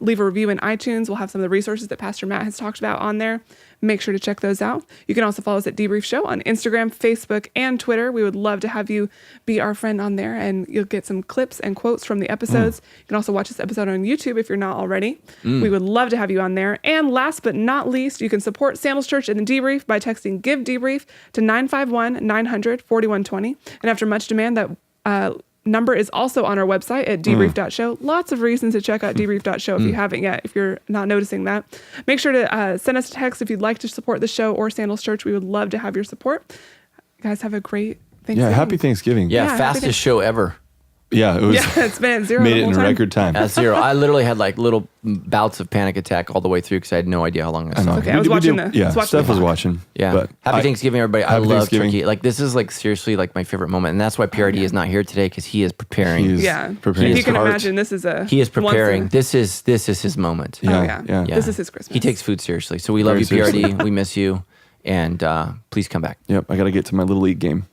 leave a review in iTunes. We'll have some of the resources that Pastor Matt has talked about on there. Make sure to check those out. You can also follow us at Debrief Show on Instagram, Facebook, and Twitter. We would love to have you be our friend on there, and you'll get some clips and quotes from the episodes. You can also watch this episode on YouTube if you're not already. We would love to have you on there. And last but not least, you can support Sandals Church in the Debrief by texting Give Debrief to 951-900-4120. And after much demand, that number is also on our website at debrief.show. Lots of reasons to check out debrief.show if you haven't yet, if you're not noticing that. Make sure to send us a text if you'd like to support the show or Sandals Church. We would love to have your support. You guys have a great Thanksgiving. Yeah, happy Thanksgiving. Yeah, fastest show ever. Yeah, it was. Yeah, it's been at 0 Made the it whole in time. record time. At 0. I literally had like little bouts of panic attack all the way through because I had no idea how long this I know. Okay, I was watching Yeah, watching Steph the was clock. watching. Yeah. But Happy Thanksgiving, everybody. I Happy love Thanksgiving. turkey. Like, this is like seriously like my favorite moment. And that's why PRD is not here today because he is preparing. He is Yeah, preparing if you his can heart. imagine, this is He is preparing. once This is his moment. in- Yeah, oh yeah. yeah. Yeah. This is his Christmas. He takes food seriously. So we love Very you, PRD. seriously. We miss you. And please come back. Yep, I got to get to my Little League game.